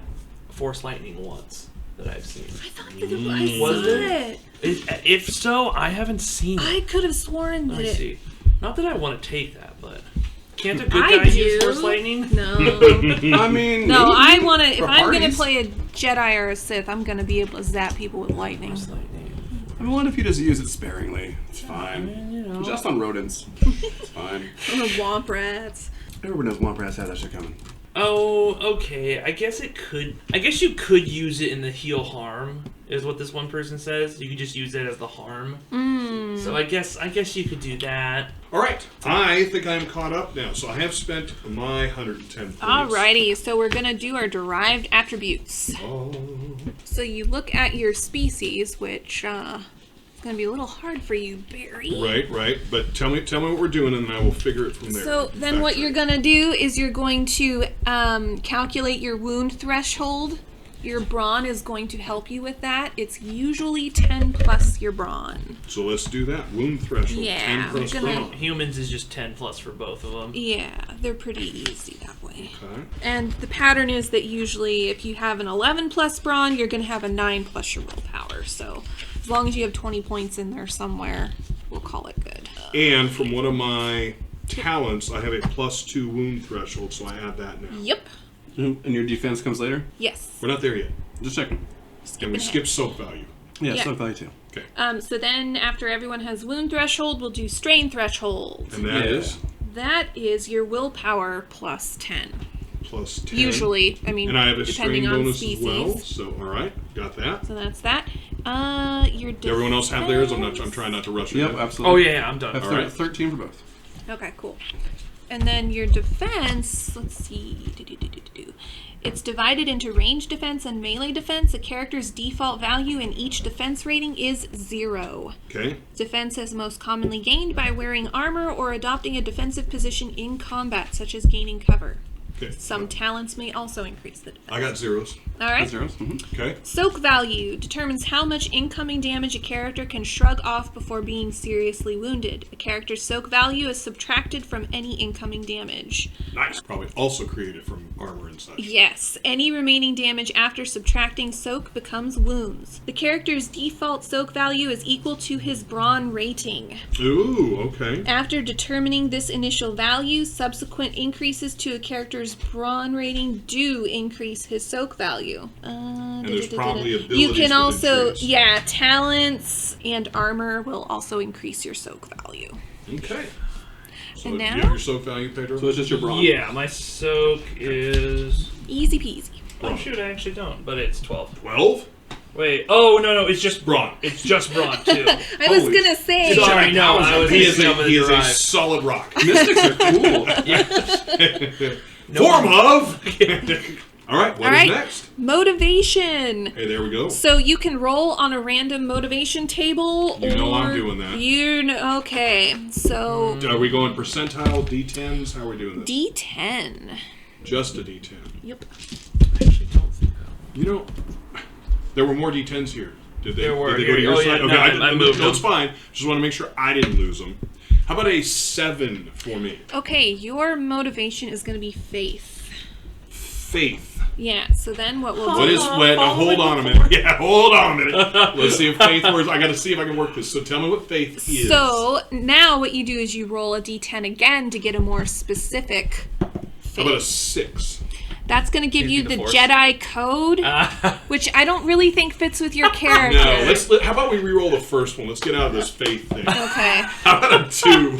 Force Lightning once that I've seen. I thought that I Was saw it? it. If so, I haven't seen it. I could have sworn Let that me it. see. Not that I want to take that, but can't a good I guy do. use Force Lightning? No. I mean, No, maybe I want to. If for I'm going to parties. play a Jedi or a Sith, I'm going to be able to zap people with lightning. Force Lightning. I mean, what if you just use it sparingly? It's fine. You know. Just on rodents. It's fine. I'm a womp rats. Everyone knows Womp Rats have that shit coming. Oh, okay. I guess you could use it in the heal harm, is what this one person says. You could just use it as the harm. So I guess you could do that. All right, I think I'm caught up now. So I have spent my 110 points. Alrighty, so we're going to do our derived attributes. Oh. So you look at your species, which is going going to be a little hard for you, Barry. Right. But tell me what we're doing, and then I will figure it from there. So then what you're going to do is you're going to calculate your wound threshold. Your brawn is going to help you with that. It's usually 10 plus your brawn. So let's do that. Wound threshold. Yeah, 10 plus we're gonna- brawn. Humans is just 10 plus for both of them. Yeah, they're pretty easy that way. Okay. And the pattern is that usually if you have an 11 plus brawn, you're going to have a 9 plus your willpower. So as long as you have 20 points in there somewhere, we'll call it good. And from one of my talents, I have a +2 wound threshold, so I add that now. Yep. And your defense comes later? Yes. We're not there yet. Just checking. And we skip soak value. Yeah, Yeah. so value too. Okay. So then after everyone has wound threshold, we'll do strain threshold. And that is That is your willpower plus 10. +10. Usually, I mean, And I have a depending strain on bonus species. as well. So, all right. Got that. So that's that. Your Does everyone else have theirs? I'm defense- trying not to rush it. Yep, yet. absolutely. Oh, yeah, I'm done. That's All right. 13 for both. Okay, cool. And then your defense, let's see. It's divided into range defense and melee defense. A character's default value in each defense rating is 0. Okay. Defense is most commonly gained by wearing armor or adopting a defensive position in combat, such as gaining cover. Okay. Some talents may also increase the defense. I got zeros. All right. Zeros. Mm-hmm. Okay. Soak value determines how much incoming damage a character can shrug off before being seriously wounded. A character's soak value is subtracted from any incoming damage. Nice. Probably also created from armor and such. Yes, any remaining damage after subtracting soak becomes wounds. The character's default soak value is equal to his brawn rating. Ooh, okay. After determining this initial value, subsequent increases to a character's brawn rating do increase his soak value. And there's probably abilities You can that also, increase. yeah, talents and armor will also increase your soak value. Okay. So And do you now? have your soak value, Pedro? So it's just your brawn. Yeah, my soak is... Easy peasy. Oh, shoot, I actually don't, but it's 12. 12? Wait, oh, no, it's just Brawn. It's just brawn, too. I was Holy- gonna say. Sorry, no, I was He is thinking of he is a derived. solid rock. Mystics are cool. Form of! All right, what is All right. next? Motivation. Hey, there we go. So you can roll on a random motivation table. You know I'm or doing that. You know, okay. So Are we going percentile, D10s? How are we doing this? D10. Just a D10. Yep. I actually don't think so. You know, there were more D10s here. Did they, There were did they go to here. your Oh, yeah, side? no, I moved That's them. fine. Just want to make sure I didn't lose them. How about a 7 for me? Okay, your motivation is going to be faith. Faith. Yeah. So then what we'll What do? is wait? Now hold on a minute. Yeah, hold on a minute. Let's see if faith works. I got to see if I can work this. So tell me what faith is. So now what you do is you roll a D10 again to get a more specific How about a faith. 6? That's going to give Gives you you the the force. Jedi code, which I don't really think fits with your character. No. How about we re-roll the first one? Let's get out of this faith thing. Okay. How about a 2?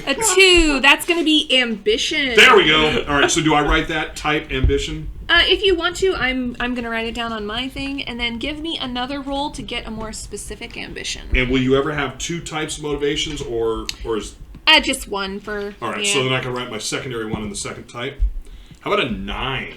A 2. That's going to be ambition. There we go. All right. So do I write that type ambition? If you want to, I'm going to write it down on my thing, and then give me another roll to get a more specific ambition. And will you ever have 2 types of motivations, or is Just one for. all right? Yeah. So then I can write my secondary one in the second type. How about a 9?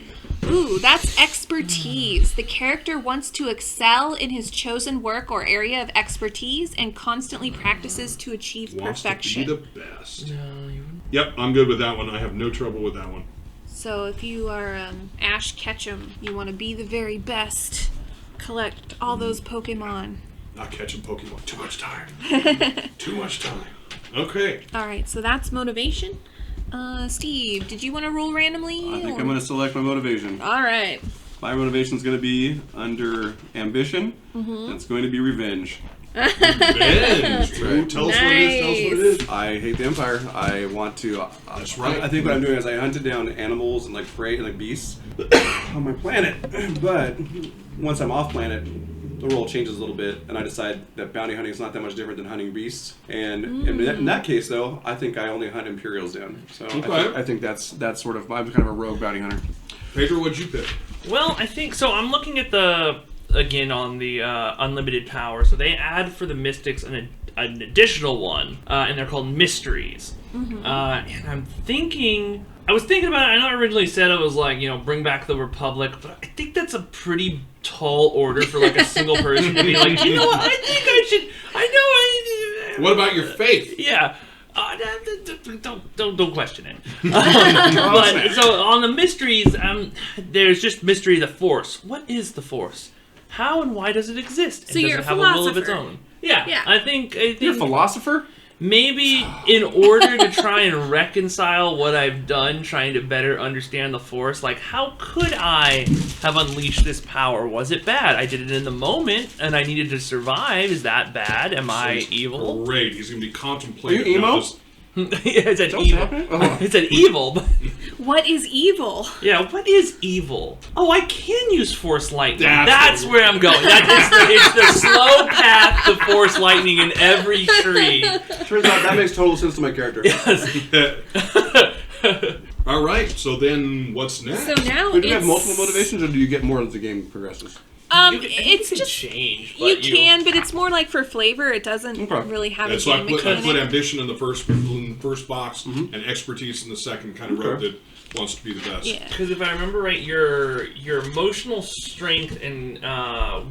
Ooh, that's expertise. The character wants to excel in his chosen work or area of expertise and constantly practices to achieve Wants perfection. to be the best. No, you wouldn't. Yep, I'm good with that one. I have no trouble with that one. So if you are Ash Ketchum, you want to be the very best. Collect all those Pokemon. Not catching Pokemon. Too much time. Too much time. Okay. All right, so that's motivation. Steve, did you want to roll randomly? I think or- I'm going to select my motivation. All right. My motivation is going to be under ambition. Mm-hmm. It's going to be revenge. Revenge. Ooh, tell us what it is. Tell us what it is. I hate the Empire. I want to. That's right. I think what I'm doing is I hunted down animals and like prey and like beasts on my planet. But once I'm off planet, the role changes a little bit, and I decide that bounty hunting is not that much different than hunting beasts. And in that case, though, I think I only hunt Imperials down. So Okay. I think that's sort of I'm kind of a rogue bounty hunter. Pedro, what'd you pick? Well, I think so. I'm looking at again on the unlimited power. So they add for the mystics an additional one, and they're called mysteries. And I'm thinking I was thinking about it. I know I originally said it was like, bring back the Republic, but I think that's a pretty tall order for like a single person to be like, you know what? I think I should. What about your faith? Yeah. Don't question it. But so on the mysteries, there's just mystery of the Force. What is the Force? How and why does it exist? So And you're does a it have a will of philosopher. its own? Yeah. I think You're a philosopher? maybe in order to try and reconcile what I've done, trying to better understand the Force, like how could I have unleashed this power? Was it bad? I did it in the moment, and I needed to survive. Is that bad? Am I evil? Great. He's going to be contemplating. Are you emo? It's an What's evil. happening? Oh. It's an evil. But What is evil? yeah, what is evil? Oh, I can use Force Lightning. That's That's where I'm going. It's the slow path to Force Lightning in every tree. Turns out that makes total sense to my character. All right. So then, what's next? So now Do you it's have multiple motivations, or do you get more as the game progresses? It's can just change. you But can, but it's more like for flavor. It doesn't Okay. really have And a so I game put mechanic. ambition in the first box and expertise in the second. Kind of wrote that wants to be the best. Yeah. Because if I remember right, your emotional strength and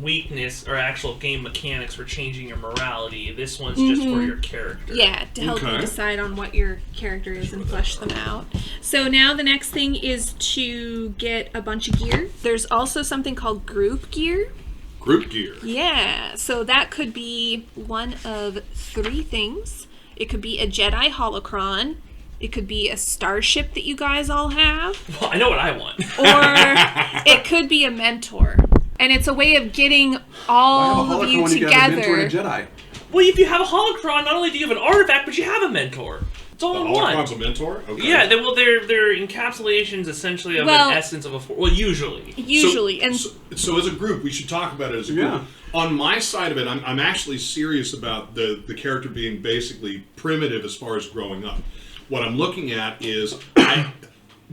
weakness or actual game mechanics for changing your morality. This one's just for your character. Yeah, to help you Okay. decide on what your character is and flesh them out. So now the next thing is to get a bunch of gear. There's also something called group gear. Group gear. Yeah, so that could be one of three things. It could be a Jedi holocron. It could be a starship that you guys all have. Well, I know what I want. Or it could be a mentor. And it's a way of getting all of you when you have a mentor together. and a Jedi? Well, if you have a holocron, not only do you have an artifact, but you have a mentor. It's all The in one. holocron's a mentor? Okay. Yeah, they're encapsulations essentially of Well- an essence of a force. Well, usually. Usually. And So as a group, we should talk about it as a group. Yeah. On my side of it, I'm actually serious about the character being basically primitive as far as growing up. What I'm looking at is,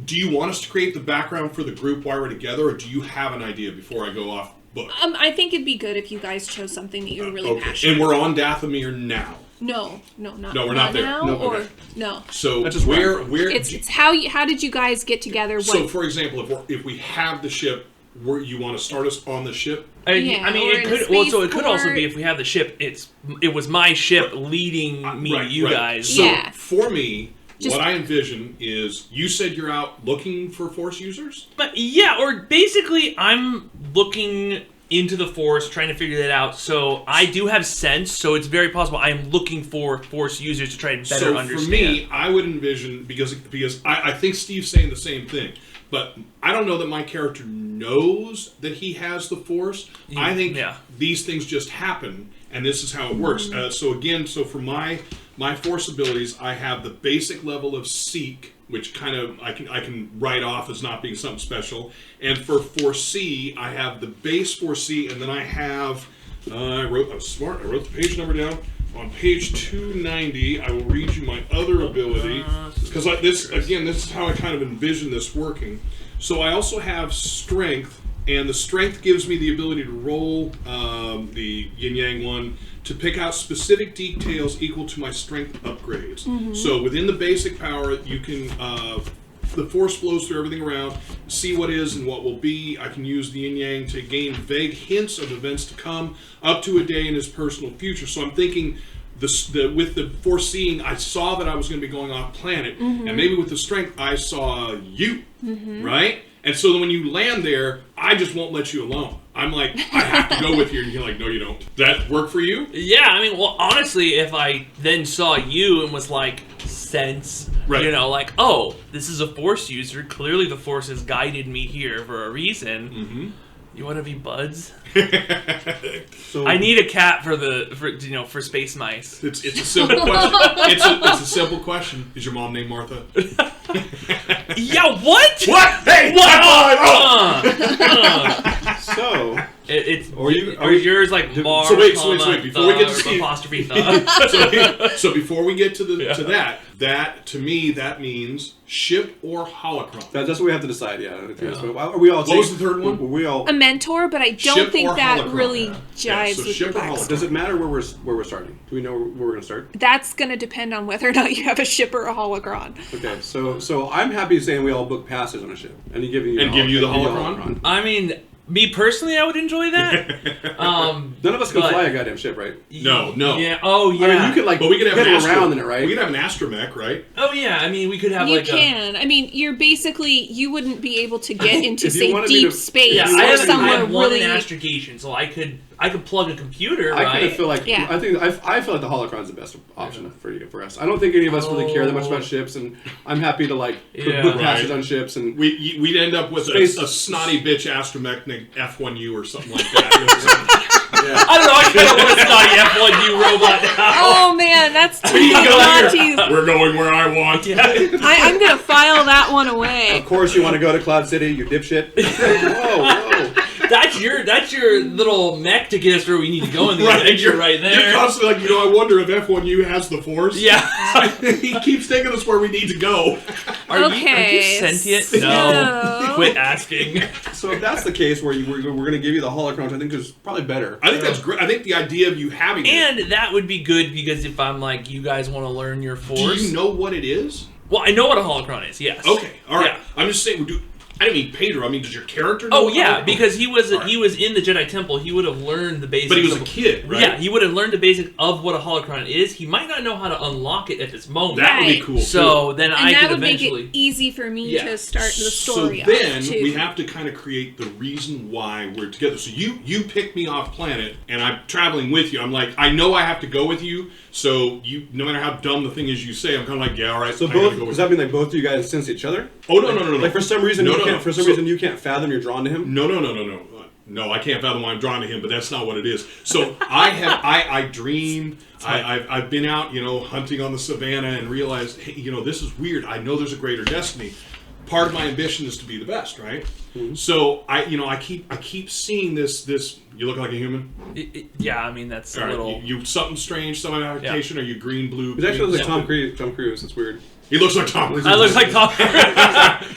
do you want us to create the background for the group while we're together, or do you have an idea before I go off book? I think it'd be good if you guys chose something that you're really passionate And we're on Dathomir now. No, No, we're not there. now, No, or okay. no. So That's just where It's how did you guys get together? So, for example, if we have the ship, you want to start us on the ship? I Yeah, mean, or it in a could. Well, so it could also spaceport. be if we have the ship. It was my ship leading me to you guys. So Yeah. for me, Just- what I envision is you said you're out looking for Force users? But yeah, or basically, I'm looking into the Force, trying to figure that out. So I do have sense. So it's very possible I am looking for Force users to try and better So understand. for me, I would envision, because I think Steve's saying the same thing, but I don't know that my character knows that he has the Force. I think these things just happen, and this is how it works. So for my Force abilities, I have the basic level of Seek, which kind of I can write off as not being something special. And for Foresee, I have the base Foresee, and then I have I'm smart. I wrote the page number down. On page 290, I will read you my other ability, because this is how I kind of envision this working. So I also have Strength, and the Strength gives me the ability to roll the Yin Yang one to pick out specific details equal to my Strength upgrades. So within the basic power, you can the Force flows through everything around, see what is and what will be. I can use the Yin Yang to gain vague hints of events to come, up to a day in his personal future. So I'm thinking, with the foreseeing, I saw that I was going to be going off planet, and maybe with the Strength, I saw you, right? And so when you land there, I just won't let you alone. I'm like, I have to go with you, and you're like, no, you don't. Does that work for you? Yeah, I mean, well, honestly, if I then saw you and was like, sense, Right. like, oh, this is a Force user. Clearly the Force has guided me here for a reason. You want to be buds? So I need a cat for space mice. It's a simple question. It's a simple question. Is your mom named Martha? Yeah, what? What? Hey, What? So It it's Or you- or yours like Mar, So wait, comma, before we get to the, see- apostrophe the. So before we get to that to me that means ship or holocron. That's what we have to decide. Yeah. Are we all? What was the third one? Were we all? A mentor, but I don't Ship think or that holocron. really Yeah, jives so with ship the or backstory. holocron. Does it matter where we're starting? Do we know where we're going to start? That's going to depend on whether or not you have a ship or a holocron. Okay, so I'm happy saying we all book passes on a ship and give you the holocron? I mean, me personally, I would enjoy that. None of us can But- fly a goddamn ship, right? No. Yeah. Oh yeah. I mean, you could like But we could have get an astro, around in it, right? We could have an astromech, right? Oh yeah. I mean, we could have You like can. I mean, you're basically, you wouldn't be able to get into, If you say, wanted me deep to- space Yeah, If you I or wanted have, to- I somewhere have one really. in astrogation, so I could plug a computer, I right? kind of feel like Yeah. I feel like the holocron's the best option for us. I don't think any of us really care that much about ships, and I'm happy to like Yeah. book passes Right. on ships and. We'd end up with Space- a snotty bitch astromech named F1U or something like that. Yeah. I don't know. I kind of want a snotty F1U robot now. Oh man, that's too You go naughty. here. We're going where I want. I'm going to file that one Of away. course, you want to go to Cloud City, you dipshit. Whoa. That's your little mech to get us where we need to go in the adventure right You're there. constantly like, I wonder if F1U has the force. Yeah. He keeps taking us where we need to go. Are Okay, you sentient? so- No. Quit asking. So if that's the case, we're going to give you the holocron, which I think is probably better. I think that's great. I think the idea of you having it. And that would be good because if I'm like, you guys want to learn your Do force. you know what it is? Well, I know what a holocron is. Yes. Okay, all right. Yeah. I'm just saying. I didn't mean Pedro. I mean, does your character know? Oh what yeah, holocron- because he was All right. he was in the Jedi Temple. He would have learned the basics. But he was a of- kid, right? Yeah, he would have learned the basics of what a holocron is. He might not know how to unlock it at this moment. That would be Right. cool. So then And I that could would eventually. make it easy for me Yeah. to start the story So then off, too. we have to kind of create the reason why we're together. So you pick me off planet, and I'm traveling with you. I'm like, I know I have to go with you. So you, no matter how dumb the thing is you say, I'm kind of like, yeah, all right. So I gotta both go with does that mean like both of you guys sense each other? Oh no. Like for some reason No, you no, can't. no. For some So- reason you can't fathom you're drawn to him. No. No, I can't fathom why I'm drawn to him, but that's not what it is. So I dream. I've been out, hunting on the savannah and realized, hey, this is weird. I know there's a greater destiny. Part of my ambition is to be the best, right? Mm-hmm. So I keep seeing this. You look like a human. Yeah, I mean that's All a right, little. you something strange, some adaptation. Are you green, blue? It actually looks like pink? Tom Cruise. It's weird. He looks like Tom Cruise. I look like Tom.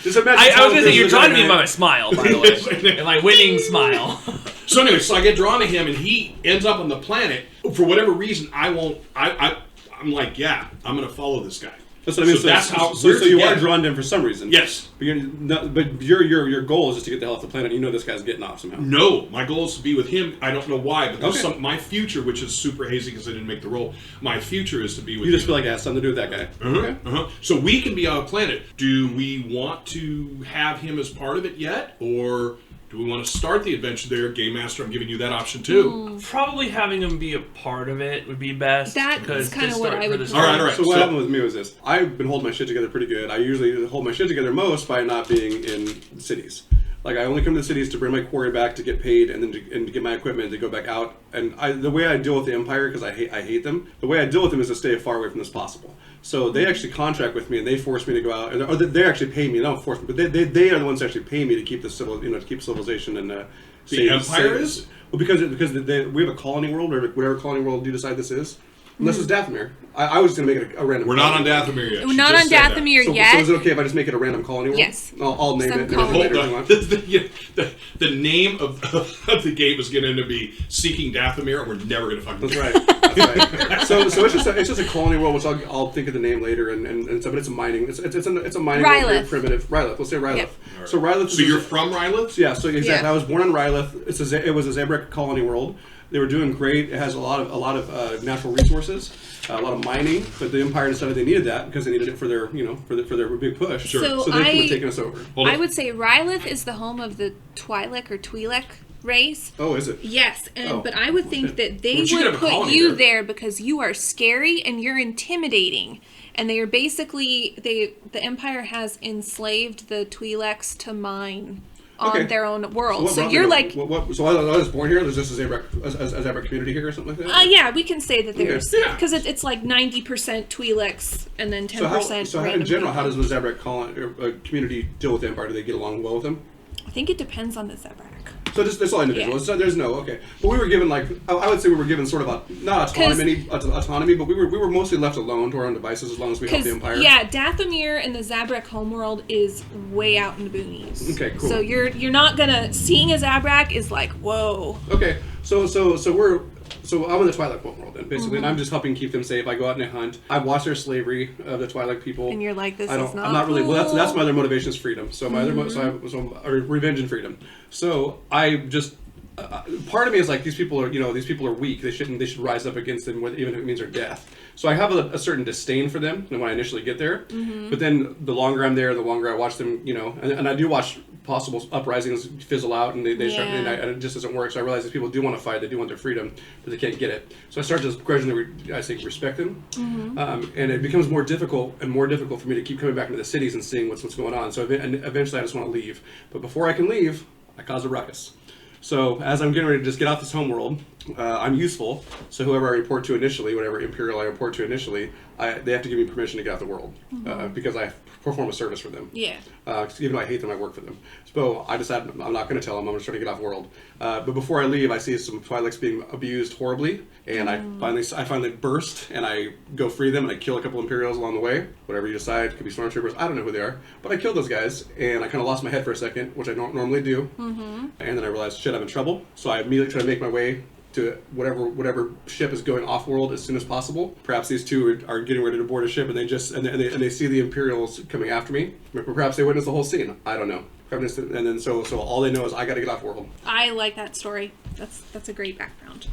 Just imagine I Tom was gonna say Cruise you're looking trying to at me by my smile, by the way, and my winning smile. So anyway, so I get drawn to him, and he ends up on the planet. For whatever reason, I won't. I'm like, yeah, I'm going to follow this guy. That's what I mean. So that's how So we're you are together. drawn to him for some reason. Yes. But your goal is just to get the hell off the planet. You know this guy's getting off somehow. No, my goal is to be with him. I don't know why, but there's Okay. my future, which is super hazy because I didn't make the role. My future is to be with You just him. feel like it has something to do with that guy. Okay. So we can be on a planet. Do we want to have him as part of it yet, or do we want to start the adventure there? Game Master, I'm giving you that option too. Probably having him be a part of it would be best. That's because kinda to what start I for would the do. story- All right. So what happened with me was this. I've been holding my shit together pretty good. I usually hold my shit together most by not being in cities. Like, I only come to the cities to bring my quarry back to get paid and then to get my equipment to go back out. And the way I deal with the Empire, because I hate them, the way I deal with them is to stay as far away from this as possible. So they actually contract with me and they force me to go out. Or they actually pay me. They don't force me, but they are the ones that actually pay me to keep the to keep civilization and The Empire is? Well, because we have a colony world, or whatever colony world you decide this is. Unless it's Dathomir. I was going to make it a random. We're not on colony. Dathomir yet. We're She not just on said that. Dathomir So yet. is it okay if I just make it a random colony world? Yes. I'll name Some it. colony. Hold later on. if you want. The name of the game is going to be Seeking Dathomir, and we're never going to fucking. That's right. That's right. So it's just a colony world, which I'll think of the name later, and stuff. But it's a mining. It's a mining world, very Rylith. primitive. Rylith. We'll say Rylith. Yep. So Rylith. So you're from Rylith? Yeah. So exactly. Yeah. I was born on Rylith. It was a Zabrak colony world. They were doing great. It has a lot of natural resources, a lot of mining. But the Empire decided they needed that because they needed it for their for their big push. Sure. So So they were taking us over. Hold on. I would say Rylith is the home of the Twi'lek or Twi'lek race. Oh, is it? Yes, Oh. but I would think that they Well, you could would have a put colony you there. there because you are scary and you're intimidating. And they are basically the Empire has enslaved the Twi'leks to mine on Okay. their own world. what So brought you're me- like So I was born here. There's just a Zabrak community here or something like that. yeah, we can say that there's Yeah. because it's like 90% Twi'leks and then 10% So how in random general, how people. does the Zabrak community deal with the Empire? Do they get along well with them? I think it depends on the Zabrak. So it's all individual. Yeah. So there's no okay. But we were given I would say we were given sort of not autonomy, but we were mostly left alone to our own devices as long as we helped the Empire. Yeah, Dathomir in the Zabrak homeworld is way out in the boonies. Okay, cool. So you're not gonna seeing a Zabrak is like whoa. Okay, so I'm in the Twilight homeworld then basically, and I'm just helping keep them safe. I go out and I hunt. I watch their slavery of the Twilight people. And you're like, this I'm is not not really. cool. Well, that's my other motivation is freedom. So my other revenge and freedom. So I just. Part of me is like these people are weak. They should rise up against them, even if it means their death. So I have a certain disdain for them when I initially get there. But then the longer I'm there, the longer I watch them, and I do watch possible uprisings fizzle out, and they start, and it just doesn't work. So I realize these people do want to fight, they do want their freedom, but they can't get it. So I start to gradually, respect them, and it becomes more difficult and more difficult for me to keep coming back into the cities and seeing what's going on. So eventually, I just want to leave. But before I can leave, I cause a ruckus. So as I'm getting ready to just get off this homeworld, I'm useful. So whoever I report to initially, whatever Imperial I report to initially, they have to give me permission to get out the world because I perform a service for them. Yeah. Even though I hate them, I work for them. So I decided I'm not going to tell them. I'm just trying to get off world. But before I leave, I see some Twi'leks being abused horribly, and I finally burst and I go free them and I kill a couple Imperials along the way. Whatever you decide, could be stormtroopers. I don't know who they are, but I killed those guys, and I kind of lost my head for a second, which I don't normally do. And then I realized, shit, I'm in trouble. So I immediately try to make my way to whatever ship is going off world as soon as possible. Perhaps these two are getting ready to board a ship, and they see the Imperials coming after me. Perhaps they witness the whole scene. I don't know. And then so all they know is I got to get off world. I like that story. That's a great background.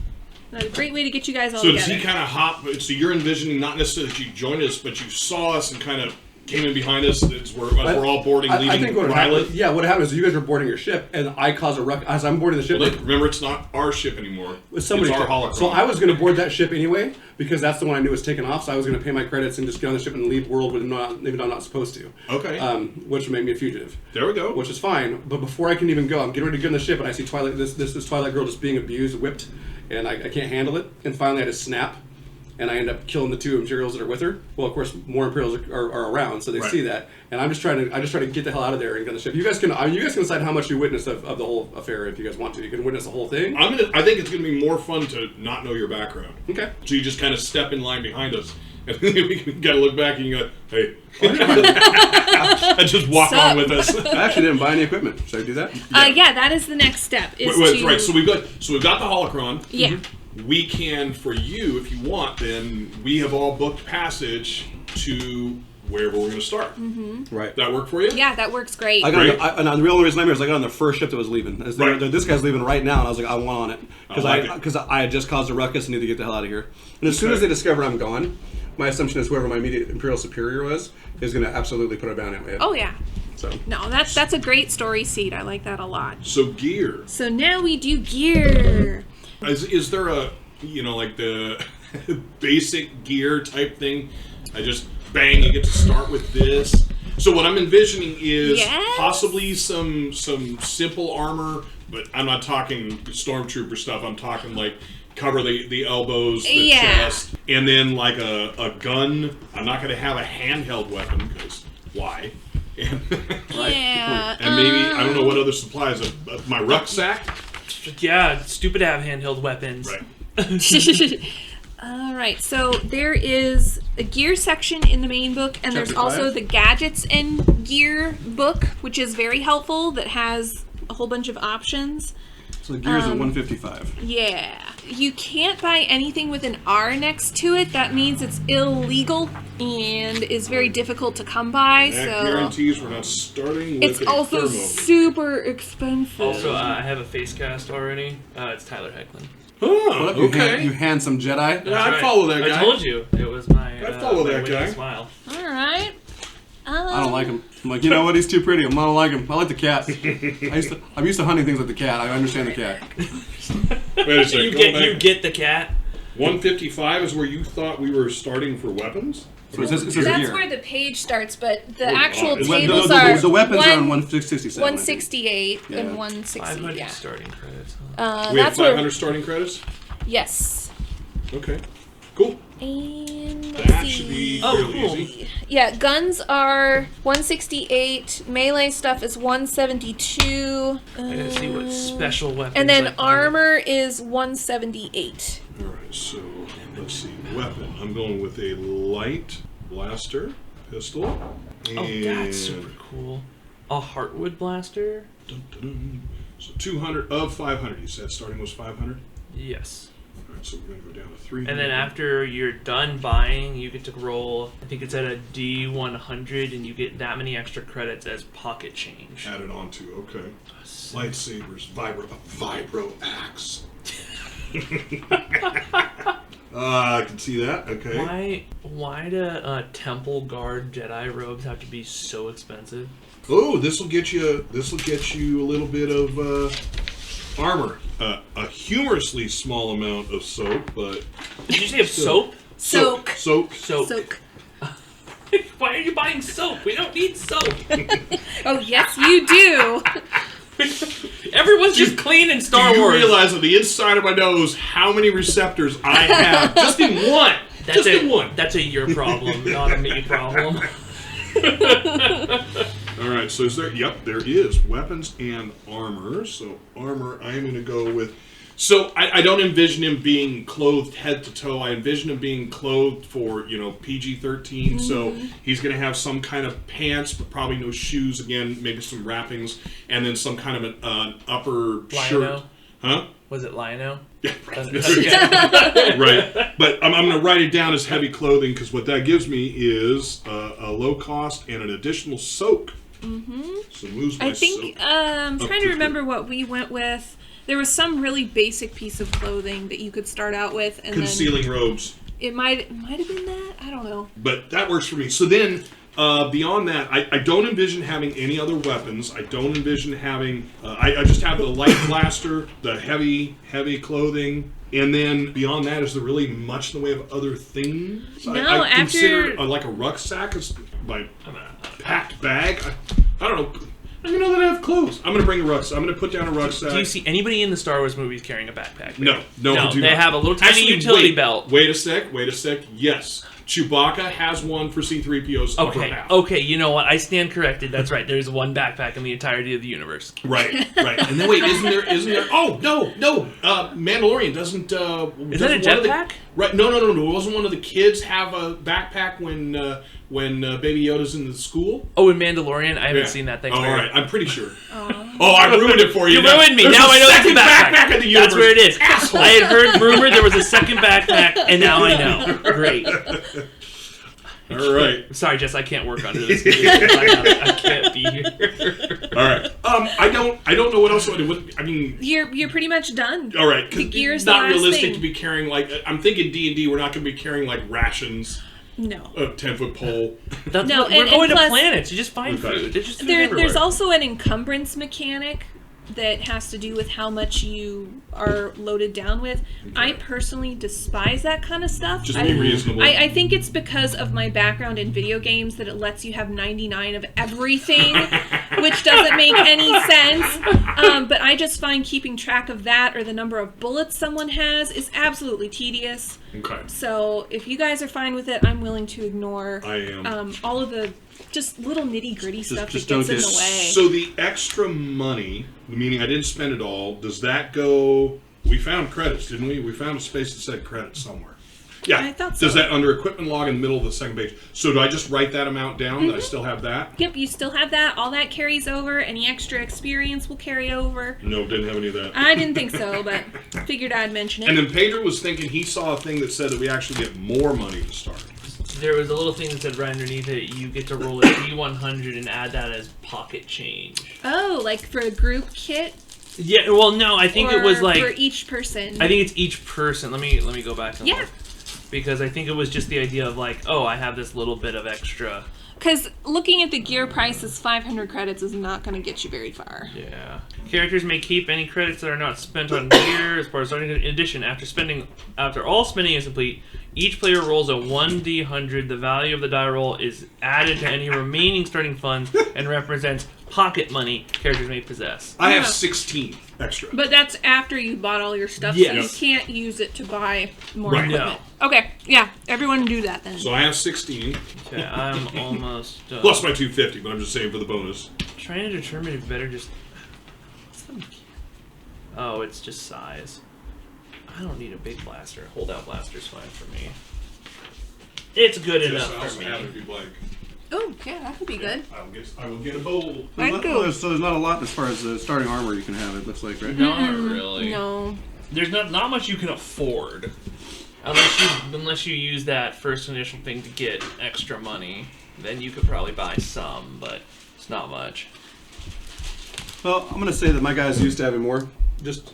A great way to get you guys all so together. Does he kind of hop? So you're envisioning not necessarily that you joined us, but you saw us and kind of came in behind us. We're all boarding, leaving. I think what happened is you guys were boarding your ship, and I caused a ruckus as I'm boarding the ship. Well, remember, it's not our ship anymore. It's somebody's our ship. Holocron. So I was going to board that ship anyway because that's the one I knew was taken off. So I was going to pay my credits and just get on the ship and leave world even though I'm not supposed to. Okay. Which would make me a fugitive. There we go. Which is fine. But before I can even go, I'm getting ready to get on the ship, and I see Twilight. This Twilight girl just being abused, whipped, and I can't handle it. And finally, I just snap. And I end up killing the two Imperials that are with her. Well, of course, more Imperials are around, so they see that. And I'm just trying to get the hell out of there and get on the ship. You guys can decide how much you witness of the whole affair if you guys want to. You can witness the whole thing. I think it's going to be more fun to not know your background. Okay. So you just kind of step in line behind us, and then we got to look back and you go, "Hey," and just walk on with us. I actually didn't buy any equipment. Should I do that? Yeah, that is the next step. Right. So we've got the Holocron. Yeah. We can, for you, if you want, then we have all booked passage to wherever we're going to start. Right. That work for you? Yeah, that works great. And the real reason I'm here is I got on the first ship that was leaving. This guy's leaving right now, and I was like, I want on it because I had just caused a ruckus and need to get the hell out of here. And as soon as they discover I'm gone, my assumption is whoever my immediate Imperial superior was is going to absolutely put a bounty on my head. Oh yeah. So no, that's a great story seed. I like that a lot. So gear. So now we do gear. Is there a, like the basic gear type thing? I just bang, you get to start with this. So what I'm envisioning is possibly some simple armor, but I'm not talking stormtrooper stuff. I'm talking like cover the elbows, the chest, and then like a gun. I'm not going to have a handheld weapon because why? And, and maybe I don't know what other supplies. My rucksack. Yeah, it's stupid to have handheld weapons. Right. All right, so there is a gear section in the main book, and there's also the gadgets and gear book, which is very helpful, that has a whole bunch of options. So the gear's at 155. Yeah. You can't buy anything with an R next to it. That means it's illegal and is very difficult to come by. That guarantees we're not starting with it's also super expensive. Also, I have a face cast already. It's Tyler Hecklin. Oh, okay. You handsome Jedi. Yeah, I'd follow that guy. I told you. It was my I'd follow that guy. Smile. All right. I don't like him. I'm like, you know what? He's too pretty. I don't like him. I like the cat. I'm used to hunting things like the cat. I understand the cat. Wait a second. You get the cat. 155 is where you thought we were starting for weapons? So it says That's here. where the page starts, but the Oh, actual God. tables the weapons are on 167. 168 Yeah. and 160. 500 starting credits. We have That's where. 500 starting credits? Yes. Okay. Cool. And That should be fairly cool. easy. Yeah, guns are 168. Melee stuff is 172. I gotta see what special weapons. And I then can armor is 178. All right, so let's see. Weapon. I'm going with a light blaster pistol. do. Oh, that's super cool. A Heartwood blaster. Dun, dun, dun. So 200 of 500. You said starting was 500. Yes. All right, so we're gonna go down to 300. And then after you're done buying, you get to roll. I think it's at a D100, and you get that many extra credits as pocket change. Added onto. Okay. Lightsabers. Vibro axe. I can see that. Okay. Why do temple guard Jedi robes have to be so expensive? Oh, this will get you. This will get you a little bit of armor. A humorously small amount of soap, but Did you say of soap? Soak. Soap. Soak. Why are you buying soap? We don't need soap. Oh, yes, you do. Everyone's just clean in Star Do you Wars. realize on the inside of my nose how many receptors I have just in one? In one. That's a your problem, not a me problem. All right. So is there? Yep, there is weapons and armor. So armor, I am going to go with. So I don't envision him being clothed head to toe. I envision him being clothed for PG-13. So he's going to have some kind of pants, but probably no shoes. Again, maybe some wrappings, and then some kind of an upper shirt. Lionel? Huh? Was it Lionel? Yeah, right. But I'm going to write it down as heavy clothing because what that gives me is a low cost and an additional soak. Mm-hmm. So moves my I think, soak I'm up trying to to remember 3. what we went with. There was some really basic piece of clothing that you could start out with, and Concealing robes. it might have been that. I don't know. But that works for me. So then, beyond that, I don't envision having any other weapons. I don't envision having... I just have the light blaster, the heavy clothing, and then beyond that, is there really much in the way of other things? No, I after... consider like a rucksack as my packed bag. I don't know. I don't know that I have clothes. I'm going to bring a rucksack. I'm going to put down a rucksack. Do you see anybody in the Star Wars movies carrying a backpack? No, I do they not. have a little tiny Actually, utility belt. Wait a sec. Yes. Chewbacca has one for C-3PO's upper half. Okay, you know what? I stand corrected. That's right. There's one backpack in the entirety of the universe. Right. And then wait, isn't there? Oh, no. Mandalorian doesn't. Is that a jetpack? Right. No. Wasn't one of the kids have a backpack when Baby Yoda's in the school? Oh, in Mandalorian? I haven't seen that thing. All right. I'm pretty sure. Oh, I ruined it for you. You ruined me. There's Now a I know it's a second backpack. in the universe. That's where it is. Asshole. I had heard rumor there was a second backpack, and now I know. Great. All right. Sorry, Jess. I can't work under this. I can't be here. All right. I don't know what else I do. I mean, You're pretty much done. all right, The because gear's it's the not last realistic thing. to be carrying I'm thinking D&D. We're not going to be carrying rations, No. a 10-foot pole. That's No, what, we're and going to plus- planets. You just find Okay. food. There's just food There's everywhere. also an encumbrance mechanic that has to do with how much you are loaded down with. I personally despise that kind of stuff. Just be reasonable. I think it's because of my background in video games that it lets you have 99 of everything, which doesn't make any sense. But I just find keeping track of that or the number of bullets someone has is absolutely tedious. Okay. So if you guys are fine with it, I'm willing to ignore I am. all of the just little nitty gritty stuff just that gets don't in get- the way. So the extra money, meaning I didn't spend it all, does that go... We found credits, didn't we? We found a space that said credits somewhere. Yeah. I thought so. Does that under equipment log in the middle of the second page? So do I just write that amount down? That I still have that? Yep, you still have that. All that carries over. Any extra experience will carry over. No, didn't have any of that. I didn't think so, but figured I'd mention it. And then Pedro was thinking he saw a thing that said that we actually get more money to start. There was a little thing that said right underneath it, you get to roll a D100 and add that as pocket change. Oh, like for a group kit? Yeah, well, no, I think it was Or like... for each person. I think it's each person. Let me go back and Yeah. look. Because I think it was just the idea of oh, I have this little bit of extra. Because looking at the gear prices, 500 credits is not going to get you very far. Yeah. Characters may keep any credits that are not spent on gear as part of starting. In addition, after all spending is complete, each player rolls a 1d100. The value of the die roll is added to any remaining starting funds and represents pocket money characters may possess. I have Yeah. 16 extra. But that's after you bought all your stuff, Yes. so you can't use it to buy more Right. equipment. Okay, yeah, everyone do that then. So I have 16 Okay, I'm almost done. plus my 250, but I'm just saying for the bonus. Trying to determine if better just... Oh, it's just size. I don't need a big blaster. Holdout blaster's fine for me. It's good Just enough I for also have it me. if you'd like. Oh, yeah, that could be good. I will get a bowl. I'd Well, go. so there's not a lot as far as the starting armor you can have, it looks like, right? Not really. No. There's not much you can afford. Unless you use that first initial thing to get extra money. Then you could probably buy some, but it's not much. Well, I'm gonna say that my guys used to having more.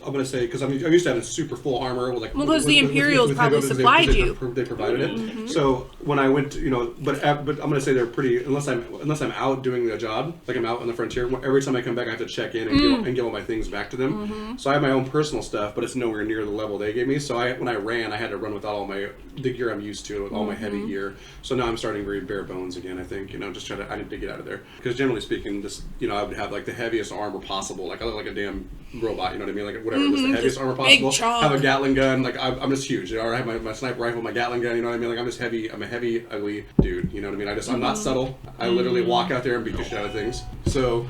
I'm gonna say because I'm used to having super full armor. With, like, Well, because the Imperials probably supplied you. They provided it. So when I went, but I'm gonna say they're pretty. Unless I'm out doing the job, like I'm out on the frontier. Every time I come back, I have to check in and give all my things back to them. So I have my own personal stuff, but it's nowhere near the level they gave me. So when I ran, I had to run without all the gear I'm used to, with all my heavy gear. So now I'm starting very bare bones again. I think just I need to get out of there because generally speaking, I would have like the heaviest armor possible. Like I look like a damn robot. You know what I mean? Like whatever, just the heaviest armor big possible. chunk. Have a Gatling gun. Like I'm just huge. I have my sniper rifle, my Gatling gun. You know what I mean? Like I'm just heavy. I'm a heavy, ugly dude. You know what I mean? I'm not subtle. I literally walk out there and beat the shit out of things. So,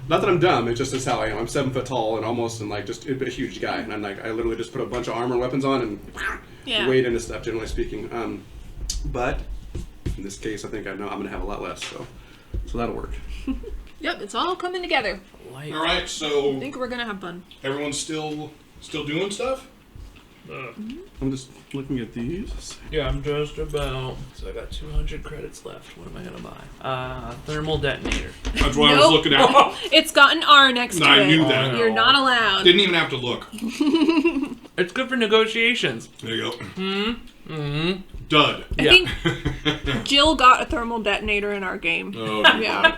not that I'm dumb. It's just how I am. I'm 7 foot tall and like just a huge guy. And I literally just put a bunch of armor and weapons on and wade into stuff. Generally speaking, but in this case, I think I know I'm gonna have a lot less. So that'll work. Yep, it's all coming together. Light. All right, so I think we're gonna have fun. everyone's still doing stuff. I'm just looking at these. Yeah, I'm just about. So I got 200 credits left. What am I gonna buy? Thermal detonator. That's what I was Nope. looking at. It's got an R next to I it. knew that. You're not allowed. Didn't even have to look. It's good for negotiations. There you go. Mm-hmm. Dud. I think Jill got a thermal detonator in our game. Oh, Yeah.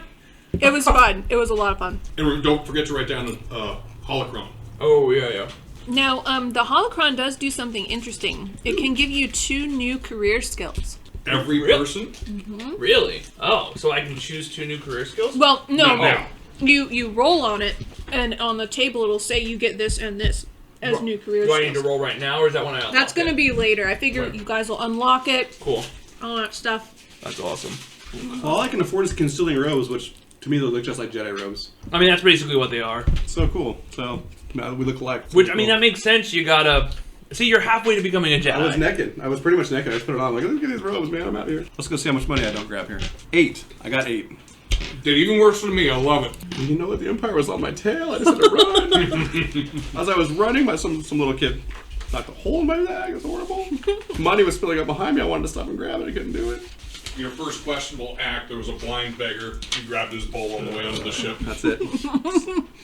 It was fun. It was a lot of fun. And don't forget to write down holocron. Oh yeah. Now, the holocron does do something interesting. It can give you 2 new career skills. Every Really? person. Really? Oh, so I can choose 2 new career skills? Well, no. Not now. You roll on it, and on the table it'll say you get this and this as new career Do I skills. need to roll right now, or is that when I unlock That's going to it? be later. I figure Right. you guys will unlock it, Cool. all that stuff. That's awesome. All I can afford is concealing robes, which to me they look just like Jedi robes. I mean, that's basically what they are. So cool. So we look alike. So Which, I mean, cool. that makes sense. You gotta... See, you're halfway to becoming a Jedi. I was naked. I was pretty much naked. I just put it on. Like, look at these robes, man. I'm out here. Let's go see how much money I don't grab here. 8. I got 8. Did even worse than me. I love it. And you know what? The Empire was on my tail. I just had to run. As I was running, some little kid knocked a hole in my leg. It was horrible. Money was spilling up behind me. I wanted to stop and grab it. I couldn't do it. Your first questionable act, there was a blind beggar. You grabbed his bowl on the way onto the ship. That's it.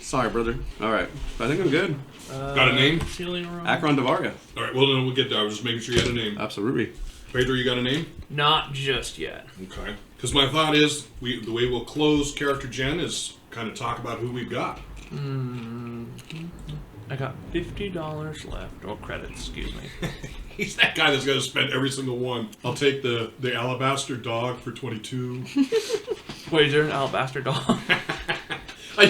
Sorry, brother. All right. I think I'm good. Got a name? Ceiling room. Akron Devaria. All right, well, then we'll get there. I was just making sure you had a name. Absolutely. Pedro, you got a name? Not just yet. Okay. Because my thought is, the way we'll close Character Gen is kind of talk about who we've got. I got $50 left. Oh, credits, excuse me. He's that guy that's going to spend every single one. I'll take the alabaster dog for 22. Wait, is there an alabaster dog? I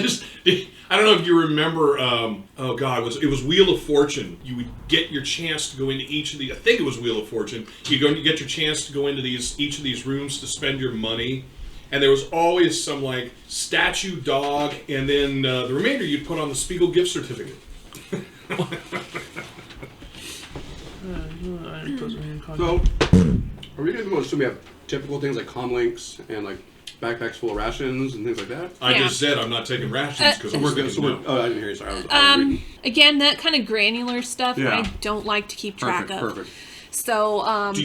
don't know if you remember. Oh God, it was Wheel of Fortune. You would get your chance to go into each of the. I think it was Wheel of Fortune. You get your chance to go into each of these rooms to spend your money, and there was always some like statue dog, and then the remainder you'd put on the Spiegel gift certificate. So, are we going to assume we have typical things like comlinks and like backpacks full of rations and things like that? I Yeah. just said I'm not taking rations because We're good. So we're. Oh, I didn't hear you. Sorry. I was reading. Again, that kind of granular stuff Yeah. I don't like to keep track Perfect. of. Perfect. So, unless do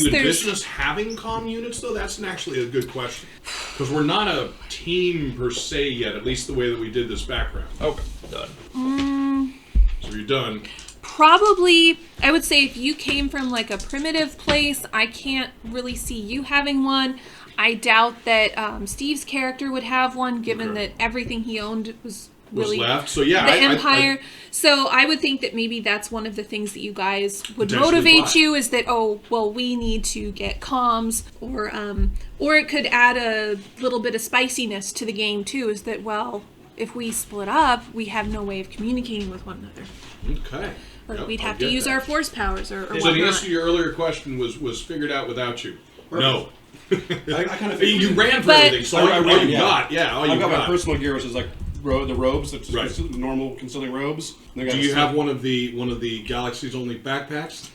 you there's envision us having comm units though? That's actually a good question because we're not a team per se yet. At least the way that we did this background. Okay, done. So you're done. probably, I would say if you came from like a primitive place, I can't really see you having one. I doubt that Steve's character would have one, given Okay. that everything he owned was really left. So yeah, the Empire. So I would think that maybe that's one of the things that you guys would motivate you is that, oh, well, we need to get comms, or it could add a little bit of spiciness to the game too. Is that, well, if we split up, we have no way of communicating with one another. Okay. Like Yep, we'd I have to get use that. our force powers or So whatnot. the answer to your earlier question was figured out without you. No. I kind of You ran for But- everything, so I all ran, you yeah. got, yeah, all you I've got my got. personal gear, which is like the robes, that's just Right. normal concealing robes. And I got Do a you sa- have one of the Galaxy's only backpacks?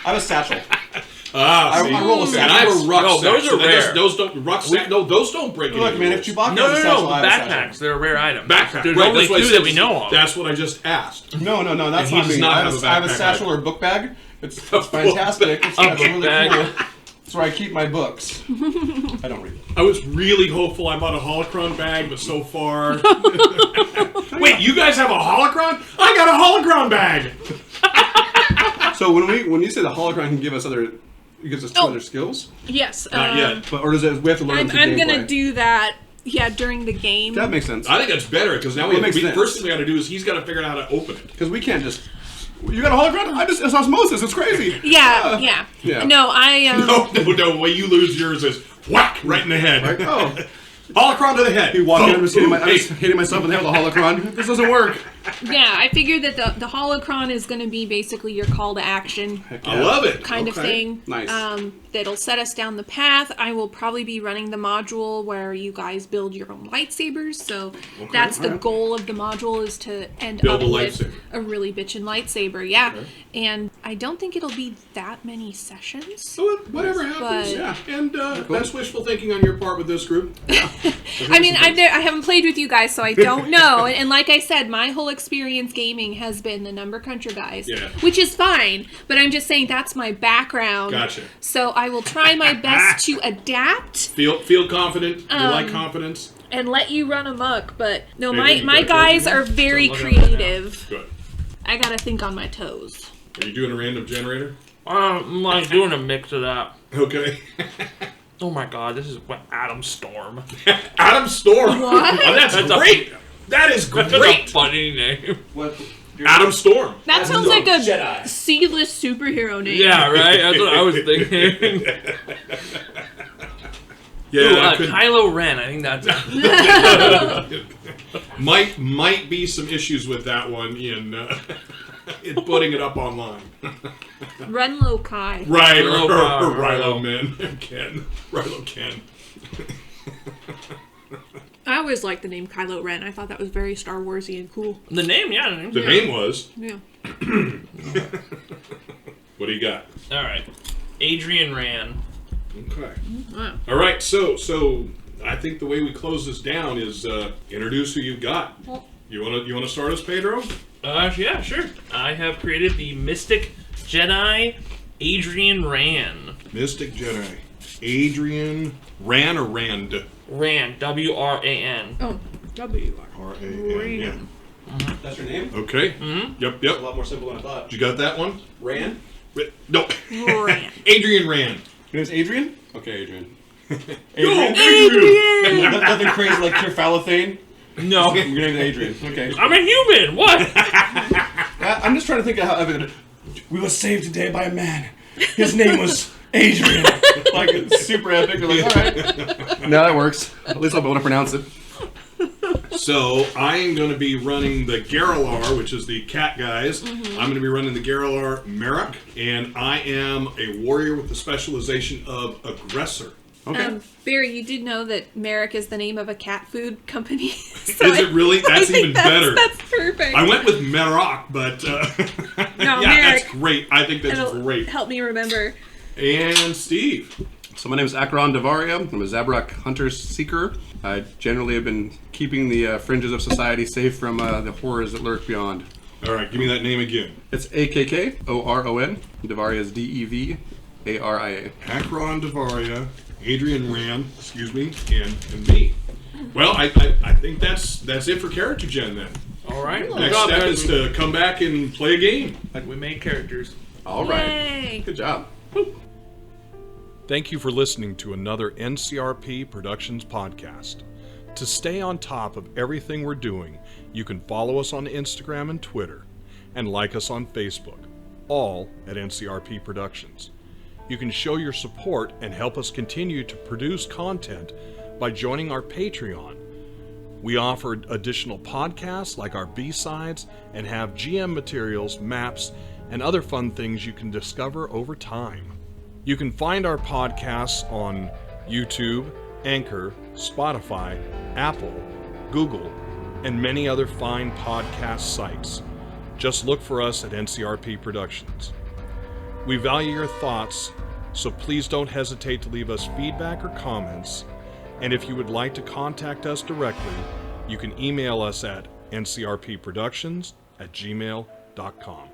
I have a satchel. Ah, see. I roll a And satchel. I have a rucksack. those are so that rare. Those don't rucksack. No, those don't break any Look, man, rules. if Chewbacca No, has a no, satchel, no. I have a Backpacks. satchel. They're a rare item. Backpack. There's right, only that's what I two said. that we know of. That's what I just asked. No, that's And he not does me. not I have a I have a backpack satchel either. or book bag. It's book fantastic. It's A actually book really bag. cool. It's where I keep my books. I don't read them. I was really hopeful I bought a holocron bag, but so far... Wait, you guys have a holocron? I got a holocron bag! So when you say the holocron can give us other, it gives us two other skills, Yes. Not yet. but or does it? We have to learn I'm them through gonna gameplay? do that. Yeah, during the game. That makes sense. I think that's better, because now That makes sense. first thing we got to do is he's got to figure out how to open it. Because we can't just. You got a holocron? It's osmosis. It's crazy. Yeah. Yeah. No, I No, the way you lose yours is whack right in the head. Right? Oh. Holocron to the head. You walk in, I'm Boom, just hitting, boom, I'm just hitting myself in the head with a holocron. This doesn't work. Yeah, I figured that the holocron is going to be basically your call to action I love it. kind of Okay. thing. Nice. That'll set us down the path. I will probably be running the module where you guys build your own lightsabers. So that's the alright. goal of the module is to end Build up a with lightsaber. a really bitchin' lightsaber. Yeah, Okay. and I don't think it'll be that many sessions. So whatever happens, But- yeah. And that's wishful thinking on your part with this group. I mean, I haven't played with you guys, so I don't know. And like I said, my whole experience gaming has been the Number Cruncher guys, Yeah. which is fine. But I'm just saying that's my background. Gotcha. So I will try my best to adapt Feel confident. You like confidence. and let you run amok. But no, Maybe my you got guys that. are very Don't look at them right now. creative. Good. I gotta think on my toes. Are you doing a random generator? I'm like doing a mix of that. Okay. Oh my god, this is what Adam Storm. Adam Storm. What? Oh, that's great. That is That's a great. funny name. What? Adam Storm. That sounds like a Jedi. C-list superhero name. Yeah, right? That's what I was thinking. Yeah, Ooh, I could, Kylo Ren, I think that's it. might be some issues with that one in putting it up online. Renlo Kai. Right, or Rilo Rilo Men. Ken. Rilo Ken. I always liked the name Kylo Ren. I thought that was very Star Warsy and cool. The name, yeah. The name. The name was. Yeah. What do you got? Alright. Adrian Rand. Okay. Wow. All right. So I think the way we close this down is introduce who you've got. You wanna start us, Pedro? Yeah, sure. I have created the Mystic Jedi Adrian Rand. Mystic Jedi. Adrian Ran or Rand? Rand. W-R-A-N. Oh, W-R. R-A-N. Yeah. That's your name? Okay. Mm-hmm. Yep. A lot more simple than I thought. You got that one? Rand? No. Rand. Adrian Rand. Your name's Adrian? Okay, Adrian. Adrian. Nothing crazy like Kirphalathane? No. Your name's Adrian. Okay. I'm a human! What? I'm just trying to think of how we were saved today by a man. His name was Adrian. Like, it's super epic. We're like, alright. No, that works. At least I'll be able to pronounce it. So I am going to be running the Garalaar, which is the cat guys. I'm going to be running the Garalaar Merrick, and I am a warrior with the specialization of Aggressor. Okay. Barry, you did know that Merrick is the name of a cat food company. Is it really? That's even better. That's perfect. I went with Merrick, but yeah, Merrick. that's great. I think that's It'll great. help me remember. And Steve. So my name is Akkron Davaria. I'm a Zabrak hunter seeker. I generally have been keeping the fringes of society safe from the horrors that lurk beyond. All right, give me that name again. It's Akkron. Davaria is Devaria. Akkron Davaria, Adrian Rand, excuse me, and me. Well, I think that's it for character gen then. Alright. Next step is to come back and play a game. We made characters. All right. Yay. Good job. Thank you for listening to another NCRP Productions podcast. To stay on top of everything we're doing, you can follow us on Instagram and Twitter, and like us on Facebook, all at NCRP Productions. You can show your support and help us continue to produce content by joining our Patreon. We offer additional podcasts like our B-sides and have GM materials, maps, and other fun things you can discover over time. You can find our podcasts on YouTube, Anchor, Spotify, Apple, Google, and many other fine podcast sites. Just look for us at NCRP Productions. We value your thoughts, so please don't hesitate to leave us feedback or comments. And if you would like to contact us directly, you can email us at ncrpproductions@gmail.com.